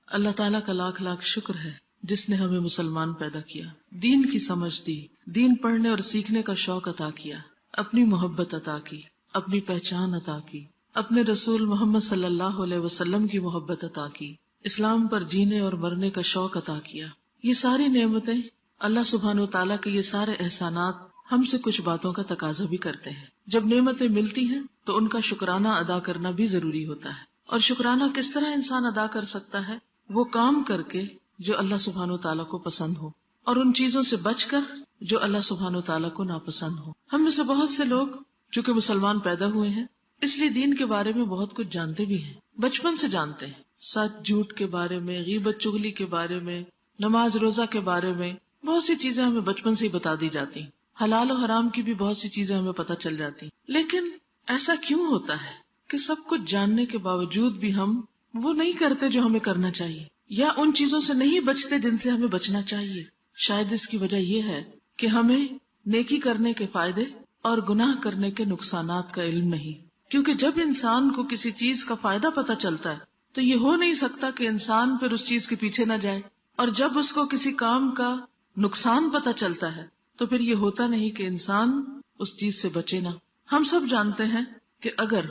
اللہ تعالیٰ کا لاکھ لاکھ شکر ہے جس نے ہمیں مسلمان پیدا کیا، دین کی سمجھ دی، دین پڑھنے اور سیکھنے کا شوق عطا کیا، اپنی محبت عطا کی، اپنی پہچان عطا کی، اپنے رسول محمد صلی اللہ علیہ وسلم کی محبت عطا کی، اسلام پر جینے اور مرنے کا شوق عطا کیا۔ یہ ساری نعمتیں اللہ سبحانہ وتعالیٰ کے یہ سارے احسانات ہم سے کچھ باتوں کا تقاضا بھی کرتے ہیں۔ جب نعمتیں ملتی ہیں تو ان کا شکرانہ ادا کرنا بھی ضروری ہوتا ہے، اور شکرانہ کس طرح انسان ادا کر سکتا ہے؟ وہ کام کر کے جو اللہ سبحانہ وتعالیٰ کو پسند ہو، اور ان چیزوں سے بچ کر جو اللہ سبحانہ وتعالیٰ کو ناپسند ہو۔ ہم میں سے بہت سے لوگ چونکہ مسلمان پیدا ہوئے ہیں اس لیے دین کے بارے میں بہت کچھ جانتے بھی ہیں، بچپن سے جانتے ہیں، سچ جھوٹ کے بارے میں، غیبت چغلی کے بارے میں، نماز روزہ کے بارے میں، بہت سی چیزیں ہمیں بچپن سے ہی بتا دی جاتی ہیں، حلال و حرام کی بھی بہت سی چیزیں ہمیں پتہ چل جاتی ہیں۔ لیکن ایسا کیوں ہوتا ہے کہ سب کچھ جاننے کے باوجود بھی ہم وہ نہیں کرتے جو ہمیں کرنا چاہیے، یا ان چیزوں سے نہیں بچتے جن سے ہمیں بچنا چاہیے؟ شاید اس کی وجہ یہ ہے کہ ہمیں نیکی کرنے کے فائدے اور گناہ کرنے کے نقصانات کا علم نہیں، کیونکہ جب انسان کو کسی چیز کا فائدہ پتہ چلتا ہے تو یہ ہو نہیں سکتا کہ انسان پھر اس چیز کے پیچھے نہ جائے، اور جب اس کو کسی کام کا نقصان پتہ چلتا ہے تو پھر یہ ہوتا نہیں کہ انسان اس چیز سے بچے نہ۔ ہم سب جانتے ہیں کہ اگر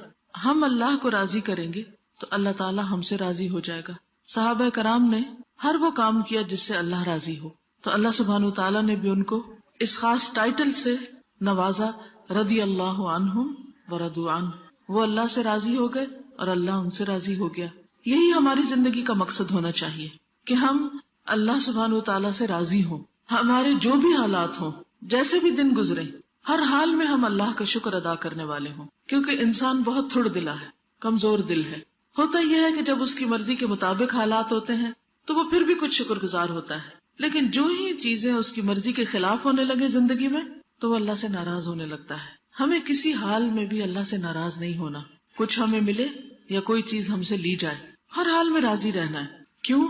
ہم اللہ کو راضی کریں گے تو اللہ تعالی ہم سے راضی ہو جائے گا۔ صحابہ کرام نے ہر وہ کام کیا جس سے اللہ راضی ہو، تو اللہ سبحانہ وتعالیٰ نے بھی ان کو اس خاص ٹائٹل سے نوازا، رضی اللہ عنہم ورضوا عنہ، وہ اللہ سے راضی ہو گئے اور اللہ ان سے راضی ہو گیا۔ یہی ہماری زندگی کا مقصد ہونا چاہیے کہ ہم اللہ سبحانہ وتعالیٰ سے راضی ہوں، ہمارے جو بھی حالات ہوں، جیسے بھی دن گزرے، ہر حال میں ہم اللہ کا شکر ادا کرنے والے ہوں، کیونکہ انسان بہت تھوڑ دلا ہے، کمزور دل ہے۔ ہوتا یہ ہے کہ جب اس کی مرضی کے مطابق حالات ہوتے ہیں تو وہ پھر بھی کچھ شکر گزار ہوتا ہے، لیکن جو ہی چیزیں اس کی مرضی کے خلاف ہونے لگے زندگی میں تو وہ اللہ سے ناراض ہونے لگتا ہے۔ ہمیں کسی حال میں بھی اللہ سے ناراض نہیں ہونا، کچھ ہمیں ملے یا کوئی چیز ہم سے لی جائے، ہر حال میں راضی رہنا ہے۔ کیوں؟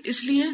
اس لیے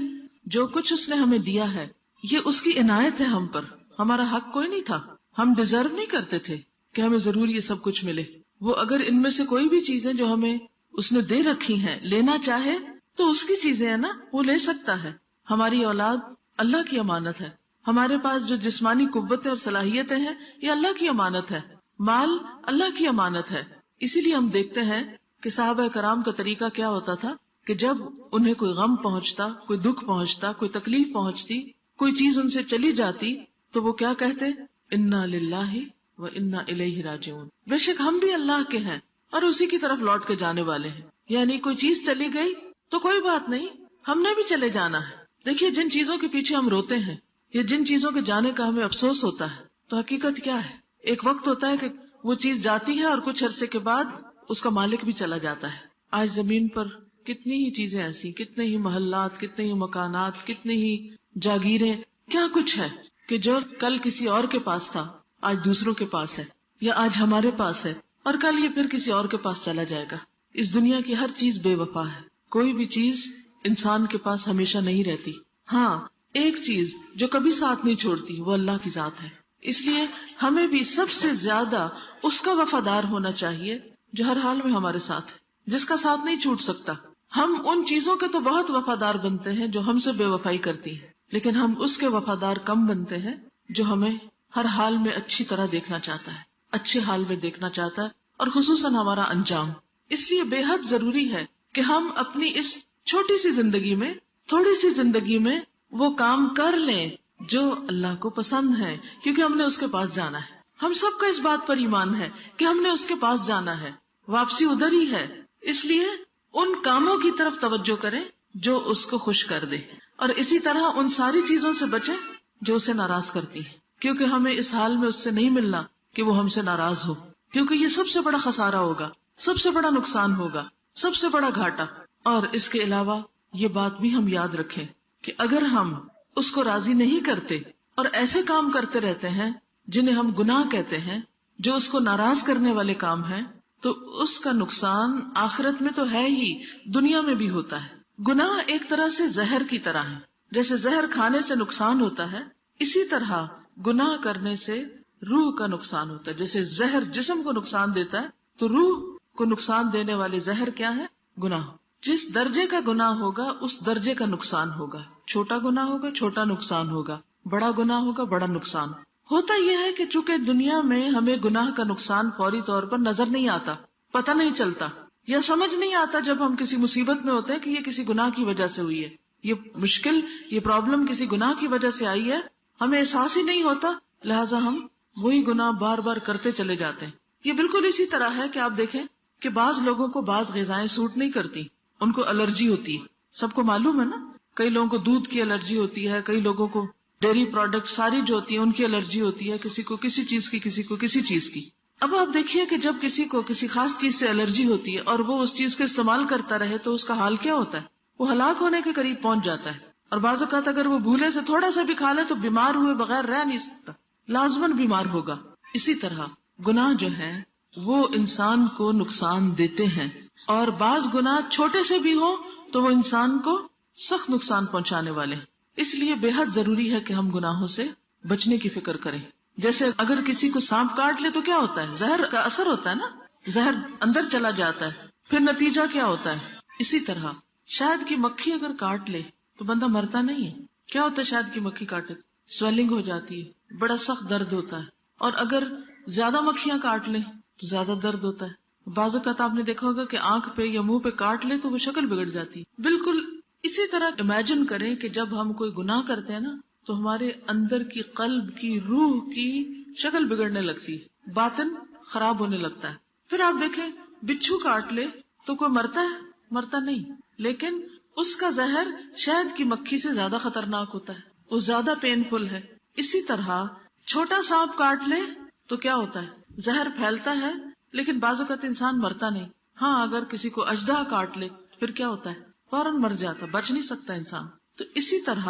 جو کچھ اس نے ہمیں دیا ہے یہ اس کی عنایت ہے ہم پر، ہمارا حق کوئی نہیں تھا، ہم ڈیزرو نہیں کرتے تھے کہ ہمیں ضرور یہ سب کچھ ملے۔ وہ اگر ان میں سے کوئی بھی چیزیں جو ہمیں اس نے دے رکھی ہیں لینا چاہے تو اس کی چیزیں ہیں نا، وہ لے سکتا ہے۔ ہماری اولاد اللہ کی امانت ہے، ہمارے پاس جو جسمانی قوتیں اور صلاحیتیں ہیں یہ اللہ کی امانت ہے، مال اللہ کی امانت ہے۔ اسی لیے ہم دیکھتے ہیں کہ صحابہ کرام کا طریقہ کیا ہوتا تھا کہ جب انہیں کوئی غم پہنچتا، کوئی دکھ پہنچتا، کوئی تکلیف پہنچتی، کوئی چیز ان سے چلی جاتی تو وہ کیا کہتے؟ انا للہ و انا الیہ راجعون، بے شک ہم بھی اللہ کے ہیں اور اسی کی طرف لوٹ کے جانے والے ہیں۔ یعنی کوئی چیز چلی گئی تو کوئی بات نہیں، ہم نے بھی چلے جانا ہے۔ دیکھیے جن چیزوں کے پیچھے ہم روتے ہیں یا جن چیزوں کے جانے کا ہمیں افسوس ہوتا ہے تو حقیقت کیا ہے؟ ایک وقت ہوتا ہے کہ وہ چیز جاتی ہے اور کچھ عرصے کے بعد اس کا مالک بھی چلا جاتا ہے۔ آج زمین پر کتنی ہی چیزیں ایسی، کتنے ہی محلات، کتنے ہی مکانات، کتنی ہی جاگیریں، کیا کچھ ہے کہ جو کل کسی اور کے پاس تھا آج دوسروں کے پاس ہے، یا آج ہمارے پاس ہے اور کل یہ پھر کسی اور کے پاس چلا جائے گا۔ اس دنیا کی ہر چیز بے وفا ہے، کوئی بھی چیز انسان کے پاس ہمیشہ نہیں رہتی۔ ہاں، ایک چیز جو کبھی ساتھ نہیں چھوڑتی وہ اللہ کی ذات ہے۔ اس لیے ہمیں بھی سب سے زیادہ اس کا وفادار ہونا چاہیے جو ہر حال میں ہمارے ساتھ ہے، جس کا ساتھ نہیں چھوٹ سکتا۔ ہم ان چیزوں کے تو بہت وفادار بنتے ہیں جو ہم سے بے وفائی کرتی ہیں، لیکن ہم اس کے وفادار کم بنتے ہیں جو ہمیں ہر حال میں اچھی طرح دیکھنا چاہتا ہے، اچھے حال میں دیکھنا چاہتا ہے، اور خصوصاً ہمارا انجام۔ اس لیے بے حد ضروری ہے کہ ہم اپنی اس چھوٹی سی زندگی میں، تھوڑی سی زندگی میں وہ کام کر لیں جو اللہ کو پسند ہے، کیونکہ ہم نے اس کے پاس جانا ہے۔ ہم سب کا اس بات پر ایمان ہے کہ ہم نے اس کے پاس جانا ہے، واپسی ادھر ہی ہے۔ اس لیے ان کاموں کی طرف توجہ کریں جو اس کو خوش کر دے، اور اسی طرح ان ساری چیزوں سے بچیں جو اسے ناراض کرتی ہیں، کیونکہ ہمیں اس حال میں اس سے نہیں ملنا کہ وہ ہم سے ناراض ہو، کیونکہ یہ سب سے بڑا خسارہ ہوگا، سب سے بڑا نقصان ہوگا، سب سے بڑا گھاٹا۔ اور اس کے علاوہ یہ بات بھی ہم یاد رکھیں کہ اگر ہم اس کو راضی نہیں کرتے اور ایسے کام کرتے رہتے ہیں جنہیں ہم گناہ کہتے ہیں، جو اس کو ناراض کرنے والے کام ہیں، تو اس کا نقصان آخرت میں تو ہے ہی، دنیا میں بھی ہوتا ہے۔ گناہ ایک طرح سے زہر کی طرح ہے، جیسے زہر کھانے سے نقصان ہوتا ہے، اسی طرح گناہ کرنے سے روح کا نقصان ہوتا ہے۔ جیسے زہر جسم کو نقصان دیتا ہے تو روح کو نقصان دینے والے زہر کیا ہے؟ گناہ۔ جس درجے کا گناہ ہوگا اس درجے کا نقصان ہوگا. چھوٹا گناہ ہوگا چھوٹا نقصان ہوگا، بڑا گناہ ہوگا بڑا نقصان. ہوتا یہ ہے کہ چونکہ دنیا میں ہمیں گناہ کا نقصان فوری طور پر نظر نہیں آتا، پتہ نہیں چلتا، یا سمجھ نہیں آتا جب ہم کسی مصیبت میں ہوتے ہیں کہ یہ کسی گناہ کی وجہ سے ہوئی ہے، یہ مشکل، یہ پرابلم کسی گناہ کی وجہ سے آئی ہے، ہمیں احساس ہی نہیں ہوتا، لہٰذا ہم وہی گناہ بار بار کرتے چلے جاتے ہیں. یہ بالکل اسی طرح ہے کہ آپ دیکھیں کہ بعض لوگوں کو بعض غذائیں سوٹ نہیں کرتی، ان کو الرجی ہوتی ہے. سب کو معلوم ہے نا، کئی لوگوں کو دودھ کی الرجی ہوتی ہے، کئی لوگوں کو ڈیری پروڈکٹ ساری جو ہوتی ہیں ان کی الرجی ہوتی ہے، کسی کو کسی چیز کی، کسی کو کسی چیز کی. اب آپ دیکھیے کہ جب کسی کو کسی خاص چیز سے الرجی ہوتی ہے اور وہ اس چیز کو استعمال کرتا رہے تو اس کا حال کیا ہوتا ہے؟ وہ ہلاک ہونے کے قریب پہنچ جاتا ہے. اور بعض اوقات اگر وہ بھولے سے تھوڑا سا بھی کھا لے تو بیمار ہوئے بغیر رہ نہیں سکتا، لازماً بیمار ہوگا. اسی طرح گناہ جو ہیں وہ انسان کو نقصان دیتے ہیں، اور بعض گناہ چھوٹے سے بھی ہوں تو وہ انسان کو سخت نقصان پہنچانے والے ہیں. اس لیے بے حد ضروری ہے کہ ہم گناہوں سے بچنے کی فکر کریں. جیسے اگر کسی کو سانپ کاٹ لے تو کیا ہوتا ہے؟ زہر کا اثر ہوتا ہے نا، زہر اندر چلا جاتا ہے، پھر نتیجہ کیا ہوتا ہے؟ اسی طرح شہد کی مکھی اگر کاٹ لے تو بندہ مرتا نہیں ہے. کیا ہوتا ہے شہد کی مکھی کاٹے؟ سویلنگ ہو جاتی ہے، بڑا سخت درد ہوتا ہے. اور اگر زیادہ مکھیاں کاٹ لیں تو زیادہ درد ہوتا ہے. بعض اوقات آپ نے دیکھا ہوگا کہ آنکھ پہ یا منہ پہ کاٹ لے تو وہ شکل بگڑ جاتی ہے. بالکل اسی طرح امیجن کریں کہ جب ہم کوئی گناہ کرتے ہیں نا تو ہمارے اندر کی قلب کی روح کی شکل بگڑنے لگتی ہے، باطن خراب ہونے لگتا ہے. پھر آپ دیکھیں بچھو کاٹ لے تو کوئی مرتا ہے؟ مرتا نہیں، لیکن اس کا زہر شہد کی مکھی سے زیادہ خطرناک ہوتا ہے، وہ زیادہ پین فل ہے. اسی طرح چھوٹا سانپ کاٹ لے تو کیا ہوتا ہے؟ زہر پھیلتا ہے لیکن بعض اوقات انسان مرتا نہیں. ہاں اگر کسی کو اژدہا کاٹ لے پھر کیا ہوتا ہے؟ فوراً مر جاتا، بچ نہیں سکتا انسان. تو اسی طرح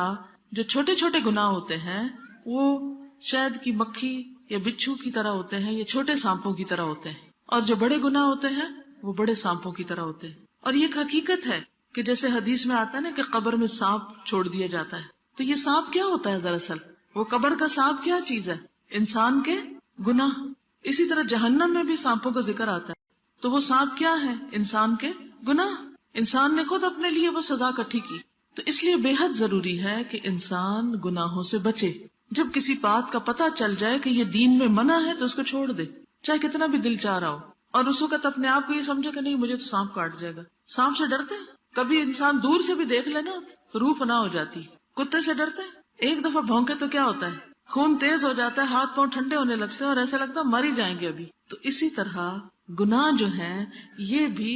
جو چھوٹے چھوٹے گناہ ہوتے ہیں وہ شہد کی مکھی یا بچھو کی طرح ہوتے ہیں یا چھوٹے سانپوں کی طرح ہوتے ہیں، اور جو بڑے گناہ ہوتے ہیں وہ بڑے سانپوں کی طرح ہوتے ہیں. اور یہ ایک حقیقت ہے کہ جیسے حدیث میں آتا ہے نا کہ قبر میں سانپ چھوڑ دیا جاتا ہے، تو یہ سانپ کیا ہوتا ہے؟ دراصل وہ قبر کا سانپ کیا چیز ہے؟ انسان کے گناہ. اسی طرح جہنم میں بھی سانپوں کا ذکر آتا ہے، تو وہ سانپ کیا ہے؟ انسان کے گناہ. انسان نے خود اپنے لیے وہ سزا اکٹھی کی. تو اس لیے بے حد ضروری ہے کہ انسان گناہوں سے بچے. جب کسی بات کا پتہ چل جائے کہ یہ دین میں منع ہے تو اس کو چھوڑ دے، چاہے کتنا بھی دل چاہ رہا ہو. اور اس وقت اپنے آپ کو یہ سمجھے کہ نہیں مجھے تو سانپ کاٹ جائے گا. سانپ سے ڈرتے ہیں؟ کبھی انسان دور سے بھی دیکھ لینا تو روح فنا ہو جاتی. کتے سے ڈرتے ہیں؟ ایک دفعہ بھونکے تو کیا ہوتا ہے؟ خون تیز ہو جاتا ہے، ہاتھ پاؤں ٹھنڈے ہونے لگتے ہیں اور ایسا لگتا ہے مر ہی جائیں گے ابھی. تو اسی طرح گناہ جو ہیں یہ بھی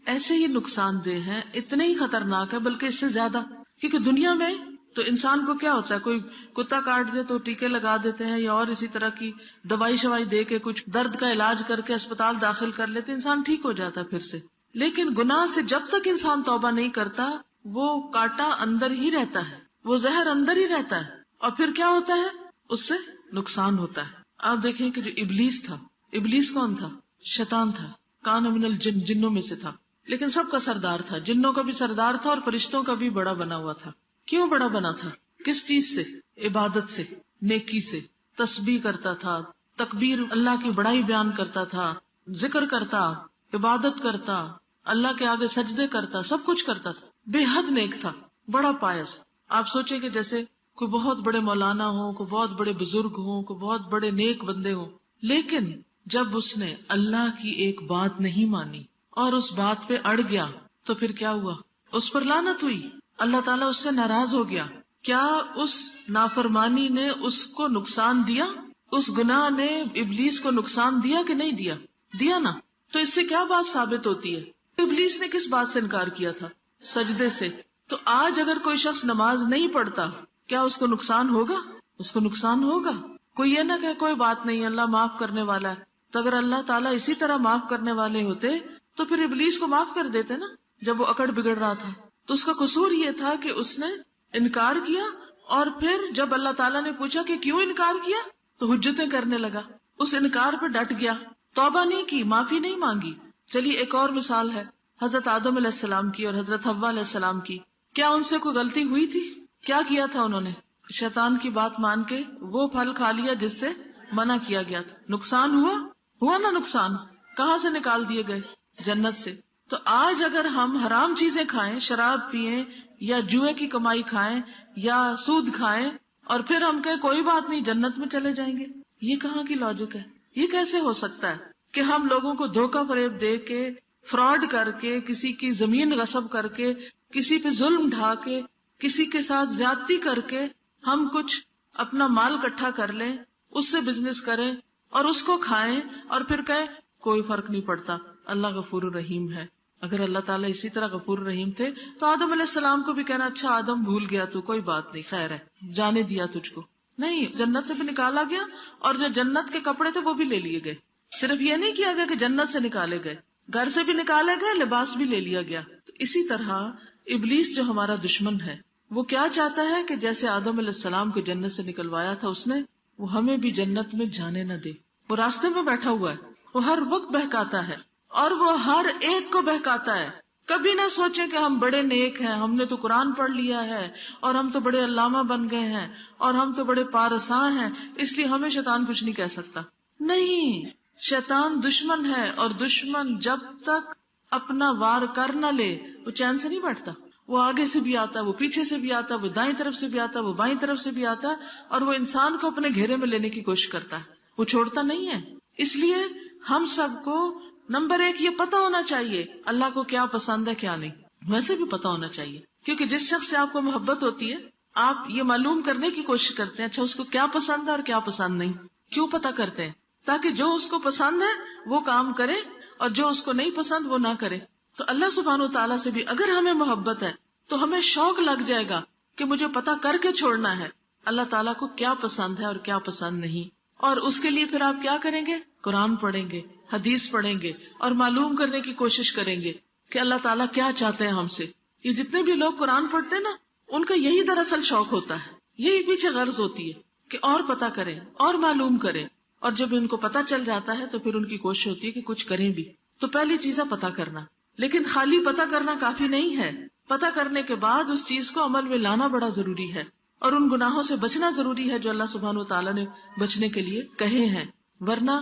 ایسے ہی نقصان دہ ہیں، اتنے ہی خطرناک ہے بلکہ اس سے زیادہ. کیونکہ دنیا میں تو انسان کو کیا ہوتا ہے، کوئی کتا کاٹ دے تو ٹیکے لگا دیتے ہیں یا اور اسی طرح کی دوائی شوائی دے کے کچھ درد کا علاج کر کے اسپتال داخل کر لیتے، انسان ٹھیک ہو جاتا ہے پھر سے. لیکن گناہ سے جب تک انسان توبہ نہیں کرتا وہ کاٹا اندر ہی رہتا ہے، وہ زہر اندر ہی رہتا ہے، اور پھر کیا ہوتا ہے؟ اس سے نقصان ہوتا ہے. آپ دیکھیں کہ جو ابلیس تھا، ابلیس کون تھا؟ شیطان تھا. کان من الجن، جنوں میں سے تھا، لیکن سب کا سردار تھا. جنوں کا بھی سردار تھا اور فرشتوں کا بھی بڑا بنا ہوا تھا. کیوں بڑا بنا تھا؟ کس چیز سے؟ عبادت سے، نیکی سے. تسبیح کرتا تھا، تکبیر، اللہ کی بڑائی بیان کرتا تھا، ذکر کرتا، عبادت کرتا، اللہ کے آگے سجدے کرتا، سب کچھ کرتا تھا. بے حد نیک تھا، بڑا پائس. آپ سوچیں کہ جیسے کوئی بہت بڑے مولانا ہوں، کوئی بہت بڑے بزرگ ہوں، کوئی بہت بڑے نیک بندے ہوں، لیکن جب اس نے اللہ کی ایک بات نہیں مانی اور اس بات پہ اڑ گیا تو پھر کیا ہوا؟ اس پر لعنت ہوئی، اللہ تعالیٰ اس سے ناراض ہو گیا. کیا اس نافرمانی نے اس کو نقصان دیا؟ اس گناہ نے ابلیس کو نقصان دیا کہ نہیں دیا؟ دیا نا. تو اس سے کیا بات ثابت ہوتی ہے؟ ابلیس نے کس بات سے انکار کیا تھا؟ سجدے سے. تو آج اگر کوئی شخص نماز نہیں پڑھتا کیا اس کو نقصان ہوگا؟ اس کو نقصان ہوگا. کوئی یہ نہ کہ کوئی بات نہیں اللہ معاف کرنے والا ہے. تو اگر اللہ تعالیٰ اسی طرح معاف کرنے والے ہوتے تو پھر ابلیس کو معاف کر دیتے نا جب وہ اکڑ بگڑ رہا تھا. تو اس کا قصور یہ تھا کہ اس نے انکار کیا، اور پھر جب اللہ تعالیٰ نے پوچھا کہ کیوں انکار کیا تو حجتیں کرنے لگا. اس انکار پہ ڈٹ گیا، توبہ نہیں کی، معافی نہیں مانگی. چلیے ایک اور مثال ہے حضرت آدم علیہ السلام کی اور حضرت حوا علیہ السلام کی. کیا ان سے کوئی غلطی ہوئی تھی؟ کیا کیا تھا انہوں نے؟ شیطان کی بات مان کے وہ پھل کھا لیا جس سے منع کیا گیا تھا. نقصان ہوا نا نقصان. کہاں سے نکال دیے گئے؟ جنت سے. تو آج اگر ہم حرام چیزیں کھائیں، شراب پیئیں یا جوئے کی کمائی کھائیں یا سود کھائیں اور پھر ہم کہیں کوئی بات نہیں جنت میں چلے جائیں گے، یہ کہاں کی لاجک ہے؟ یہ کیسے ہو سکتا ہے کہ ہم لوگوں کو دھوکہ فریب دے کے، فراڈ کر کے، کسی کی زمین غصب کر کے، کسی پہ ظلم ڈھا کے، کسی کے ساتھ زیادتی کر کے ہم کچھ اپنا مال اکٹھا کر لیں، اس سے بزنس کریں اور اس کو کھائیں اور پھر کہیں کوئی فرق نہیں پڑتا، اللہ غفور الرحیم ہے۔ اگر اللہ تعالیٰ اسی طرح غفور الرحیم تھے تو آدم علیہ السلام کو بھی کہنا اچھا آدم بھول گیا تو کوئی بات نہیں، خیر ہے، جانے دیا تجھ کو۔ نہیں، جنت سے بھی نکالا گیا اور جو جنت کے کپڑے تھے وہ بھی لے لیے گئے۔ صرف یہ نہیں کیا گیا کہ جنت سے نکالے گئے، گھر سے بھی نکالے گئے، لباس بھی لے لیا گیا۔ تو اسی طرح ابلیس جو ہمارا دشمن ہے وہ کیا چاہتا ہے کہ جیسے آدم علیہ السلام کو جنت سے نکلوایا تھا اس نے، وہ ہمیں بھی جنت میں جانے نہ دے۔ وہ راستے میں بیٹھا ہوا ہے، وہ ہر وقت بہکاتا ہے اور وہ ہر ایک کو بہکاتا ہے۔ کبھی نہ سوچیں کہ ہم بڑے نیک ہیں، ہم نے تو قرآن پڑھ لیا ہے اور ہم تو بڑے علامہ بن گئے ہیں اور ہم تو بڑے پارساں ہیں، اس لیے ہمیں شیطان کچھ نہیں کہہ سکتا۔ نہیں، شیطان دشمن ہے اور دشمن جب تک اپنا وار کر نہ لے وہ چین سے نہیں بیٹھتا۔ وہ آگے سے بھی آتا ہے، وہ پیچھے سے بھی آتا ہے، وہ دائیں طرف سے بھی آتا ہے، وہ بائیں طرف سے بھی آتا ہے اور وہ انسان کو اپنے گھیرے میں لینے کی کوشش کرتا ہے، وہ چھوڑتا نہیں ہے۔ اس لیے ہم سب کو نمبر 1 یہ پتا ہونا چاہیے اللہ کو کیا پسند ہے کیا نہیں، ویسے بھی پتا ہونا چاہیے، کیونکہ جس شخص سے آپ کو محبت ہوتی ہے آپ یہ معلوم کرنے کی کوشش کرتے ہیں اچھا اس کو کیا پسند ہے اور کیا پسند نہیں۔ کیوں پتا کرتے ہیں؟ تاکہ جو اس کو پسند ہے وہ کام کرے اور جو اس کو نہیں پسند وہ نہ کرے۔ تو اللہ سبحانہ وتعالیٰ سے بھی اگر ہمیں محبت ہے تو ہمیں شوق لگ جائے گا کہ مجھے پتا کر کے چھوڑنا ہے اللہ تعالیٰ کو کیا پسند ہے اور کیا پسند نہیں، اور اس کے لیے پھر آپ کیا کریں گے؟ قرآن پڑھیں گے، حدیث پڑھیں گے اور معلوم کرنے کی کوشش کریں گے کہ اللہ تعالیٰ کیا چاہتے ہیں ہم سے۔ یہ جتنے بھی لوگ قرآن پڑھتے ہیں نا ان کا یہی دراصل شوق ہوتا ہے، یہی پیچھے غرض ہوتی ہے کہ اور پتا کریں اور معلوم کریں، اور جب ان کو پتا چل جاتا ہے تو پھر ان کی کوشش ہوتی ہے کہ کچھ کریں بھی۔ تو پہلی چیز ہے پتا کرنا، لیکن خالی پتا کرنا کافی نہیں ہے، پتا کرنے کے بعد اس چیز کو عمل میں لانا بڑا ضروری ہے اور ان گناہوں سے بچنا ضروری ہے جو اللہ سبحانہ وتعالیٰ نے بچنے کے لیے کہے ہیں، ورنہ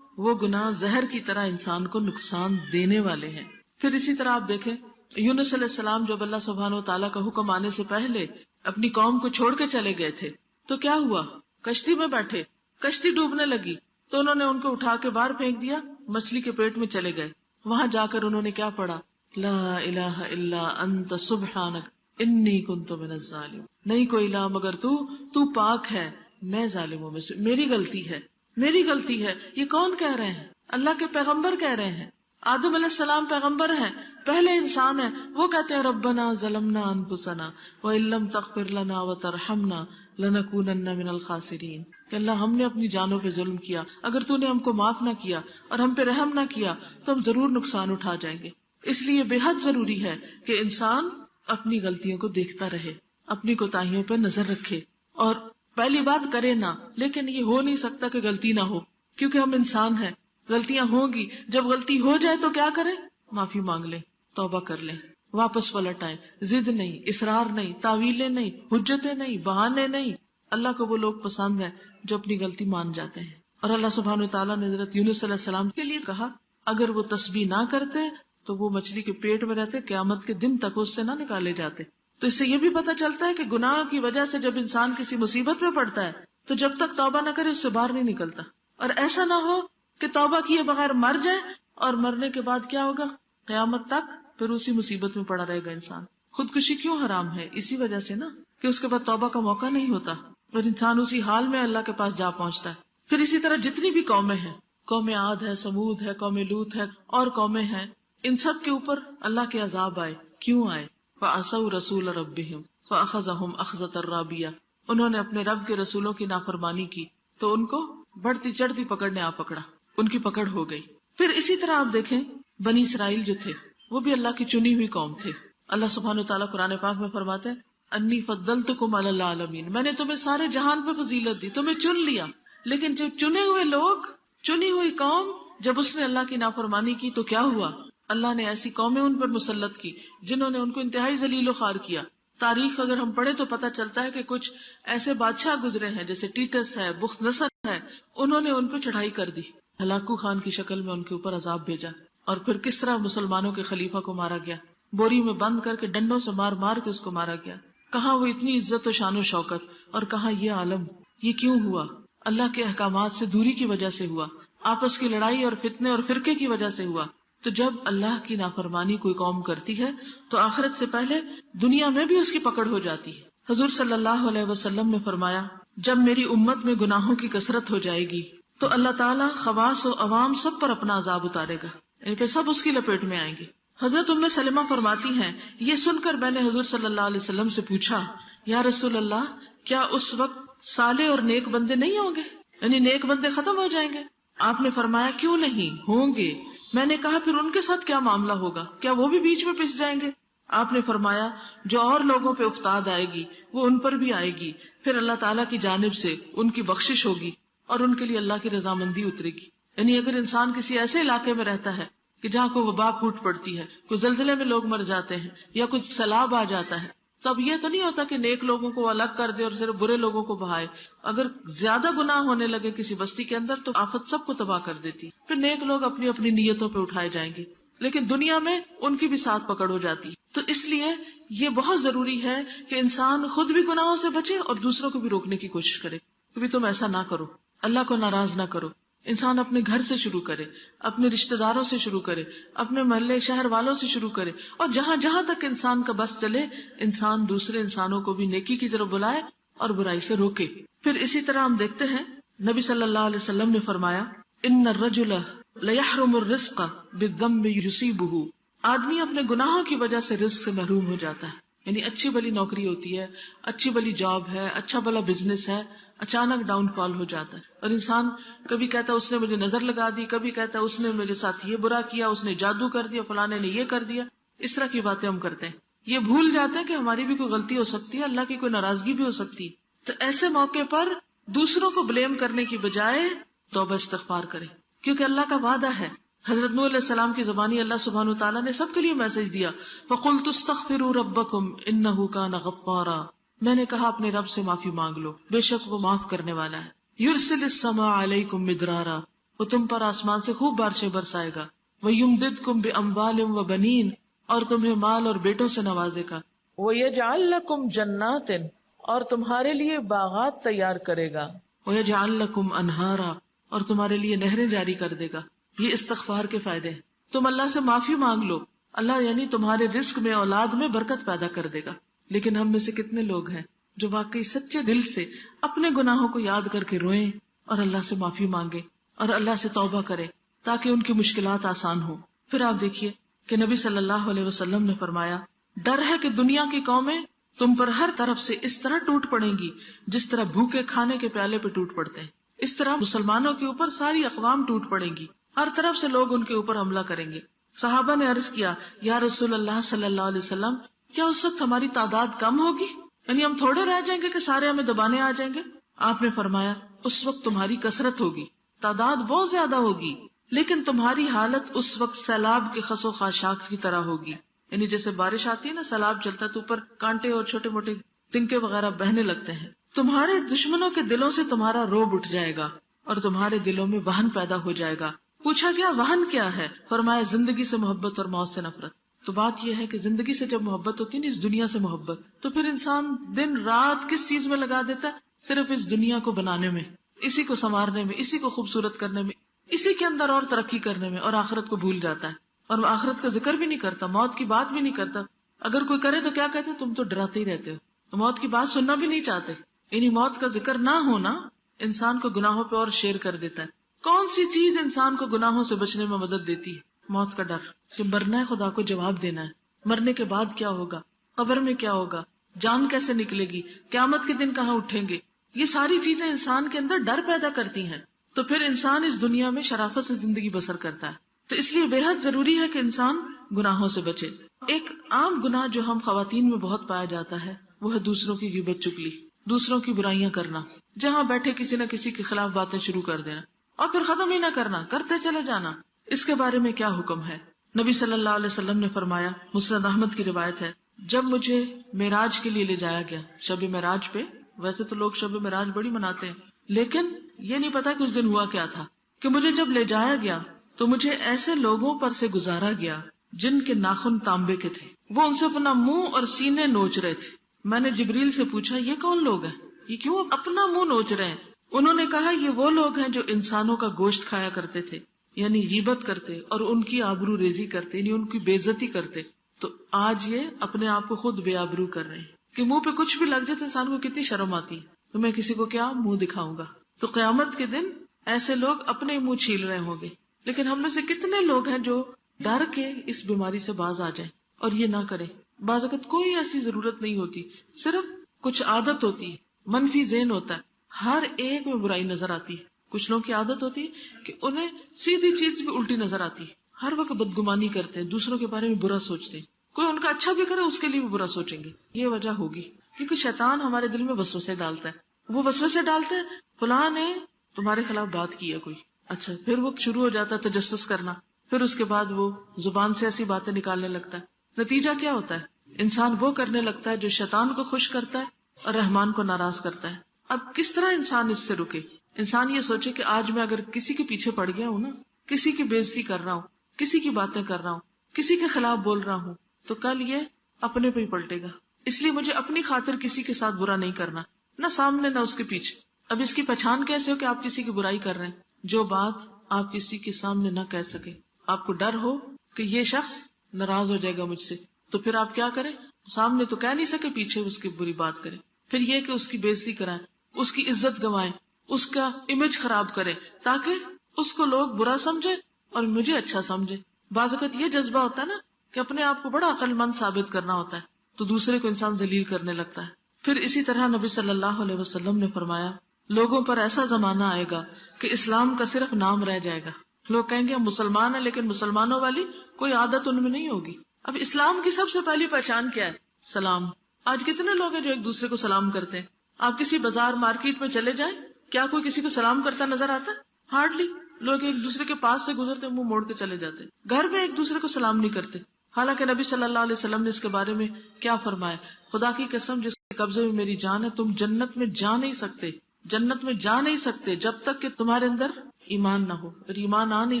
وہ گناہ زہر کی طرح انسان کو نقصان دینے والے ہیں۔ پھر اسی طرح آپ دیکھیں یونس علیہ السلام جب اللہ سبحانہ وتعالیٰ کا حکم آنے سے پہلے اپنی قوم کو چھوڑ کے چلے گئے تھے تو کیا ہوا؟ کشتی میں بیٹھے، کشتی ڈوبنے لگی تو انہوں نے ان کو اٹھا کے باہر پھینک دیا، مچھلی کے پیٹ میں چلے گئے۔ وہاں جا کر انہوں نے کیا پڑھا؟ لا الہ الا انت سبحانک انی کنت من الظالمین، نہیں کوئی الہ مگر تو پاک ہے، میں ظالموں میں سے، میری غلطی ہے، میری غلطی ہے۔ یہ کون کہہ رہے ہیں؟ اللہ کے پیغمبر کہہ رہے ہیں۔ آدم علیہ السلام پیغمبر ہیں، پہلے انسان ہیں، وہ کہتے ہیں ربنا ظلمنا انفسنا وان لم تغفر لنا وترحمنا لنکونن من الخاسرین، کہ اللہ ہم نے اپنی جانوں پہ ظلم کیا، اگر تو نے ہم کو معاف نہ کیا اور ہم پہ رحم نہ کیا تو ہم ضرور نقصان اٹھا جائیں گے۔ اس لیے بے حد ضروری ہے کہ انسان اپنی غلطیوں کو دیکھتا رہے، اپنی کوتاہیوں پہ نظر رکھے اور پہلی بات کرے نہ، لیکن یہ ہو نہیں سکتا کہ غلطی نہ ہو، کیونکہ ہم انسان ہیں، غلطیاں ہوں گی۔ جب غلطی ہو جائے تو کیا کریں؟ معافی مانگ لیں، توبہ کر لیں، واپس پلٹ آئیں، ضد نہیں، اصرار نہیں، تعویلیں نہیں، حجتیں نہیں، بہانے نہیں۔ اللہ کو وہ لوگ پسند ہیں جو اپنی غلطی مان جاتے ہیں، اور اللہ سبحانہ وتعالیٰ نے حضرت یونس علیہ السلام کے لیے کہا اگر وہ تسبیح نہ کرتے تو وہ مچھلی کے پیٹ میں رہتے، قیامت کے دن تک اس سے نہ نکالے جاتے۔ تو اس سے یہ بھی پتہ چلتا ہے کہ گناہ کی وجہ سے جب انسان کسی مصیبت میں پڑتا ہے تو جب تک توبہ نہ کرے اس سے باہر نہیں نکلتا، اور ایسا نہ ہو کہ توبہ کیے بغیر مر جائے اور مرنے کے بعد کیا ہوگا؟ قیامت تک پھر اسی مصیبت میں پڑا رہے گا انسان۔ خودکشی کیوں حرام ہے؟ اسی وجہ سے نا کہ اس کے بعد توبہ کا موقع نہیں ہوتا اور انسان اسی حال میں اللہ کے پاس جا پہنچتا ہے۔ پھر اسی طرح جتنی بھی قومیں ہیں، قوم عاد ہے، سمود ہے، قوم لوط ہے اور قومیں ہیں، ان سب کے اوپر اللہ کے عذاب آئے۔ کیوں آئے؟ فَعَصَوْا رَسُولَ رَبِّهِمْ فَأَخَذَهُمْ أَخْذَةً رَابِيَةً، انہوں نے اپنے رب کے رسولوں کی نافرمانی کی تو ان کو بڑھتی چڑھتی پکڑ نے آ پکڑا، ان کی پکڑ ہو گئی۔ پھر اسی طرح آپ دیکھیں بنی اسرائیل جو تھے وہ بھی اللہ کی چنی ہوئی قوم تھے۔ اللہ سبحانہ وتعالیٰ قرآن پاک میں فرماتے ہیں انی فضلتکم علی العالمین، میں نے تمہیں سارے جہان پہ فضیلت دی، تمہیں چن لیا۔ لیکن جب چنے ہوئے لوگ، چنی ہوئی قوم، جب اس نے اللہ کی نافرمانی کی تو کیا ہوا؟ اللہ نے ایسی قومیں ان پر مسلط کی جنہوں نے ان کو انتہائی ذلیل و خوار کیا۔ تاریخ اگر ہم پڑھیں تو پتہ چلتا ہے کہ کچھ ایسے بادشاہ گزرے ہیں جیسے ٹیٹس ہے، بخت نصر ہے، انہوں نے ان پہ چڑھائی کر دی، ہلاکو خان کی شکل میں ان کے اوپر عذاب بھیجا اور پھر کس طرح مسلمانوں کے خلیفہ کو مارا گیا، بوری میں بند کر کے ڈنڈوں سے مار مار کے اس کو مارا گیا. کہاں وہ اتنی عزت و شان و شوکت، اور کہاں یہ عالم. یہ کیوں ہوا؟ اللہ کے احکامات سے دوری کی وجہ سے ہوا، آپس کی لڑائی اور فتنے اور فرقے کی وجہ سے ہوا. تو جب اللہ کی نافرمانی کوئی قوم کرتی ہے تو آخرت سے پہلے دنیا میں بھی اس کی پکڑ ہو جاتی ہے. حضور صلی اللہ علیہ وسلم نے فرمایا، جب میری امت میں گناہوں کی کثرت ہو جائے گی تو اللہ تعالیٰ خواص و عوام سب پر اپنا عذاب اتارے گا، یعنی پھر سب اس کی لپیٹ میں آئیں گے. حضرت ام سلمہ فرماتی ہیں، یہ سن کر میں نے حضور صلی اللہ علیہ وسلم سے پوچھا، یا رسول اللہ، کیا اس وقت صالح اور نیک بندے نہیں ہوں گے، یعنی نیک بندے ختم ہو جائیں گے؟ آپ نے فرمایا، کیوں نہیں ہوں گے. میں نے کہا، پھر ان کے ساتھ کیا معاملہ ہوگا؟ کیا وہ بھی بیچ میں پس جائیں گے؟ آپ نے فرمایا، جو اور لوگوں پہ افتاد آئے گی وہ ان پر بھی آئے گی، پھر اللہ تعالیٰ کی جانب سے ان کی بخشش ہوگی اور ان کے لیے اللہ کی رضامندی اترے گی. یعنی اگر انسان کسی ایسے علاقے میں رہتا ہے کہ جہاں کوئی وبا پھوٹ پڑتی ہے، کوئی زلزلے میں لوگ مر جاتے ہیں یا کچھ سیلاب آ جاتا ہے، تو اب یہ تو نہیں ہوتا کہ نیک لوگوں کو الگ کر دے اور صرف برے لوگوں کو بہائے. اگر زیادہ گناہ ہونے لگے کسی بستی کے اندر تو آفت سب کو تباہ کر دیتی، پھر نیک لوگ اپنی اپنی نیتوں پہ اٹھائے جائیں گے، لیکن دنیا میں ان کی بھی ساتھ پکڑ ہو جاتی. تو اس لیے یہ بہت ضروری ہے کہ انسان خود بھی گناہوں سے بچے اور دوسروں کو بھی روکنے کی کوشش کرے. کبھی تم ایسا نہ کرو، اللہ کو ناراض نہ کرو. انسان اپنے گھر سے شروع کرے، اپنے رشتہ داروں سے شروع کرے، اپنے محلے شہر والوں سے شروع کرے، اور جہاں جہاں تک انسان کا بس چلے انسان دوسرے انسانوں کو بھی نیکی کی طرف بلائے اور برائی سے روکے. پھر اسی طرح ہم دیکھتے ہیں نبی صلی اللہ علیہ وسلم نے فرمایا، ان الرجل لیحرم الرزق بالذنب یصیبہ. آدمی اپنے گناہوں کی وجہ سے رزق سے محروم ہو جاتا ہے. یعنی اچھی بلی نوکری ہوتی ہے، اچھی بلی جاب ہے، اچھا بلا بزنس ہے، اچانک ڈاؤن فال ہو جاتا ہے. اور انسان کبھی کہتا ہے اس نے مجھے نظر لگا دی، کبھی کہتا ہے اس نے میرے ساتھ یہ برا کیا، اس نے جادو کر دیا، فلانے نے یہ کر دیا. اس طرح کی باتیں ہم کرتے ہیں. یہ بھول جاتے ہیں کہ ہماری بھی کوئی غلطی ہو سکتی ہے، اللہ کی کوئی ناراضگی بھی ہو سکتی ہے. تو ایسے موقع پر دوسروں کو بلیم کرنے کی بجائے توبہ استغفار کریں، کیونکہ اللہ کا وعدہ ہے. حضرت نوح علیہ السلام کی زبانی اللہ سبحانہ وتعالیٰ نے سب کے لیے میسج دیا، فَقُلْتُ اسْتَغْفِرُوا رَبَّكُمْ إِنَّهُ كَانَ غَفَّارًا. میں نے کہا اپنے رب سے معافی مانگ لو، بے شک وہ معاف کرنے والا ہے. يُرْسِلِ السَّمَاءَ عَلَيْكُمْ مِدْرَارًا. وہ تم پر آسمان سے خوب بارشیں برسائے گا. وَيُمْدِدْكُمْ بِأَمْوَالٍ وَبَنِينَ. اور تمہیں مال اور بیٹوں سے نوازے گا. وَيَجْعَلْ لَكُمْ جَنَّاتٍ. اور تمہارے لیے باغات تیار کرے گا. وَيَجْعَلْ لَكُمْ أَنْهَارًا. اور تمہارے لیے نہریں جاری کر دے گا. یہ استغفار کے فائدے ہیں. تم اللہ سے معافی مانگ لو، اللہ یعنی تمہارے رزق میں اولاد میں برکت پیدا کر دے گا. لیکن ہم میں سے کتنے لوگ ہیں جو واقعی سچے دل سے اپنے گناہوں کو یاد کر کے روئیں اور اللہ سے معافی مانگے اور اللہ سے توبہ کرے تاکہ ان کی مشکلات آسان ہوں. پھر آپ دیکھیے کہ نبی صلی اللہ علیہ وسلم نے فرمایا، ڈر ہے کہ دنیا کی قومیں تم پر ہر طرف سے اس طرح ٹوٹ پڑیں گی جس طرح بھوکے کھانے کے پیالے پہ ٹوٹ پڑتے ہیں. اس طرح مسلمانوں کے اوپر ساری اقوام ٹوٹ پڑیں گی، ہر طرف سے لوگ ان کے اوپر حملہ کریں گے. صحابہ نے عرض کیا، یا رسول اللہ صلی اللہ علیہ وسلم، کیا اس وقت ہماری تعداد کم ہوگی؟ یعنی ہم تھوڑے رہ جائیں گے کہ سارے ہمیں دبانے آ جائیں گے؟ آپ نے فرمایا، اس وقت تمہاری کثرت ہوگی، تعداد بہت زیادہ ہوگی، لیکن تمہاری حالت اس وقت سیلاب کے خس و خاشاک کی طرح ہوگی. یعنی جیسے بارش آتی ہے نا، سیلاب چلتا ہے تو اوپر کانٹے اور چھوٹے موٹے تنکے وغیرہ بہنے لگتے ہیں. تمہارے دشمنوں کے دلوں سے تمہارا روب اٹھ جائے گا اور تمہارے دلوں میں وہن پیدا ہو جائے گا. پوچھا گیا وہن کیا ہے؟ فرمایا زندگی سے محبت اور موت سے نفرت. تو بات یہ ہے کہ زندگی سے جب محبت ہوتی ہے نا، اس دنیا سے محبت، تو پھر انسان دن رات کس چیز میں لگا دیتا ہے؟ صرف اس دنیا کو بنانے میں، اسی کو سنوارنے میں، اسی کو خوبصورت کرنے میں، اسی کے اندر اور ترقی کرنے میں، اور آخرت کو بھول جاتا ہے اور وہ آخرت کا ذکر بھی نہیں کرتا، موت کی بات بھی نہیں کرتا. اگر کوئی کرے تو کیا کہتے تم تو ڈراتے ہی رہتے ہو، موت کی بات سننا بھی نہیں چاہتے. یعنی موت کا ذکر نہ ہونا انسان کو گناہوں پہ اور شیر کر دیتا ہے. کون سی چیز انسان کو گناہوں سے بچنے میں مدد دیتی ہے؟ موت کا ڈر، کہ مرنا ہے، خدا کو جواب دینا ہے، مرنے کے بعد کیا ہوگا، قبر میں کیا ہوگا، جان کیسے نکلے گی، قیامت کے دن کہاں اٹھیں گے. یہ ساری چیزیں انسان کے اندر ڈر پیدا کرتی ہیں. تو پھر انسان اس دنیا میں شرافت سے زندگی بسر کرتا ہے. تو اس لیے بے حد ضروری ہے کہ انسان گناہوں سے بچے. ایک عام گناہ جو ہم خواتین میں بہت پایا جاتا ہے وہ ہے دوسروں کی غیبت چگلی، دوسروں کی برائیاں کرنا. جہاں بیٹھے کسی نہ کسی کے خلاف باتیں شروع کر دینا اور پھر ختم ہی نہ کرنا، کرتے چلے جانا. اس کے بارے میں کیا حکم ہے؟ نبی صلی اللہ علیہ وسلم نے فرمایا، مسند احمد کی روایت ہے، جب مجھے معراج کے لیے لے جایا گیا، شب معراج پہ، ویسے تو لوگ شب معراج بڑی مناتے ہیں لیکن یہ نہیں پتا کہ اس دن ہوا کیا تھا، کہ مجھے جب لے جایا گیا تو مجھے ایسے لوگوں پر سے گزارا گیا جن کے ناخن تانبے کے تھے، وہ ان سے اپنا منہ اور سینے نوچ رہے تھے۔ میں نے جبریل سے پوچھا یہ کون لوگ ہیں، یہ کیوں اپنا منہ نوچ رہے ہیں؟ انہوں نے کہا یہ وہ لوگ ہیں جو انسانوں کا گوشت کھایا کرتے تھے، یعنی غیبت کرتے اور ان کی آبرو ریزی کرتے، یعنی ان کی بے عزتی کرتے، تو آج یہ اپنے آپ کو خود بے آبرو کر رہے ہیں کہ منہ پہ کچھ بھی لگ جائے تو انسان کو کتنی شرم آتی ہے، تو میں کسی کو کیا منہ دکھاؤں گا۔ تو قیامت کے دن ایسے لوگ اپنے منہ چھیل رہے ہوں گے، لیکن ہم میں سے کتنے لوگ ہیں جو ڈر کے اس بیماری سے باز آ جائیں اور یہ نہ کریں۔ بعض اوقات کوئی ایسی ضرورت نہیں ہوتی، صرف کچھ عادت ہوتی ہے، منفی ذہن ہوتا ہے، ہر ایک میں برائی نظر آتی ہے۔ کچھ لوگوں کی عادت ہوتی ہے کہ انہیں سیدھی چیز بھی الٹی نظر آتی ہے، ہر وقت بدگمانی کرتے ہیں، دوسروں کے بارے میں برا سوچتے ہیں، کوئی ان کا اچھا بھی کرے اس کے لیے بھی برا سوچیں گے۔ یہ وجہ ہوگی کیونکہ شیطان ہمارے دل میں وسوسے ڈالتا ہے، وہ وسوسے ڈالتے ہیں فلاں نے تمہارے خلاف بات کی ہے کوئی، اچھا پھر وہ شروع ہو جاتا ہے تجسس کرنا، پھر اس کے بعد وہ زبان سے ایسی باتیں نکالنے لگتا ہے۔ نتیجہ کیا ہوتا ہے؟ انسان وہ کرنے لگتا ہے جو شیطان کو خوش کرتا ہے اور رحمان کو ناراض کرتا ہے۔ اب کس طرح انسان اس سے رکے؟ انسان یہ سوچے کہ آج میں اگر کسی کے پیچھے پڑ گیا ہوں نا، کسی کی بےعزتی کر رہا ہوں، کسی کی باتیں کر رہا ہوں، کسی کے خلاف بول رہا ہوں، تو کل یہ اپنے پہ ہی پلٹے گا، اس لیے مجھے اپنی خاطر کسی کے ساتھ برا نہیں کرنا، نہ سامنے نہ اس کے پیچھے۔ اب اس کی پہچان کیسے ہو کہ آپ کسی کی برائی کر رہے ہیں؟ جو بات آپ کسی کے سامنے نہ کہہ سکے، آپ کو ڈر ہو کہ یہ شخص ناراض ہو جائے گا مجھ سے، تو پھر آپ کیا کریں؟ سامنے تو کہہ نہیں سکے، پیچھے اس کی بری بات کریں، پھر یہ کہ اس کی بےعزتی کرائیں، اس کی عزت گنوائیں، اس کا امیج خراب کریں تاکہ اس کو لوگ برا سمجھے اور مجھے اچھا سمجھے۔ بعض اوقات یہ جذبہ ہوتا ہے نا کہ اپنے آپ کو بڑا عقل مند ثابت کرنا ہوتا ہے، تو دوسرے کو انسان ذلیل کرنے لگتا ہے۔ پھر اسی طرح نبی صلی اللہ علیہ وسلم نے فرمایا لوگوں پر ایسا زمانہ آئے گا کہ اسلام کا صرف نام رہ جائے گا، لوگ کہیں گے ہم مسلمان ہیں لیکن مسلمانوں والی کوئی عادت ان میں نہیں ہوگی۔ اب اسلام کی سب سے پہلی پہچان کیا ہے؟ سلام۔ آج کتنے لوگ ہیں جو ایک دوسرے کو سلام کرتے ہیں؟ آپ کسی بازار مارکیٹ میں چلے جائیں، کیا کوئی کسی کو سلام کرتا نظر آتا ہے؟ ہارڈلی۔ لوگ ایک دوسرے کے پاس سے گزرتے منہ موڑ کے چلے جاتے، گھر میں ایک دوسرے کو سلام نہیں کرتے۔ حالانکہ نبی صلی اللہ علیہ وسلم نے اس کے بارے میں کیا فرمایا؟ خدا کی قسم جس کے قبضے میں میری جان ہے، تم جنت میں جا نہیں سکتے، جنت میں جا نہیں سکتے جب تک کہ تمہارے اندر ایمان نہ ہو، اور ایمان آ نہیں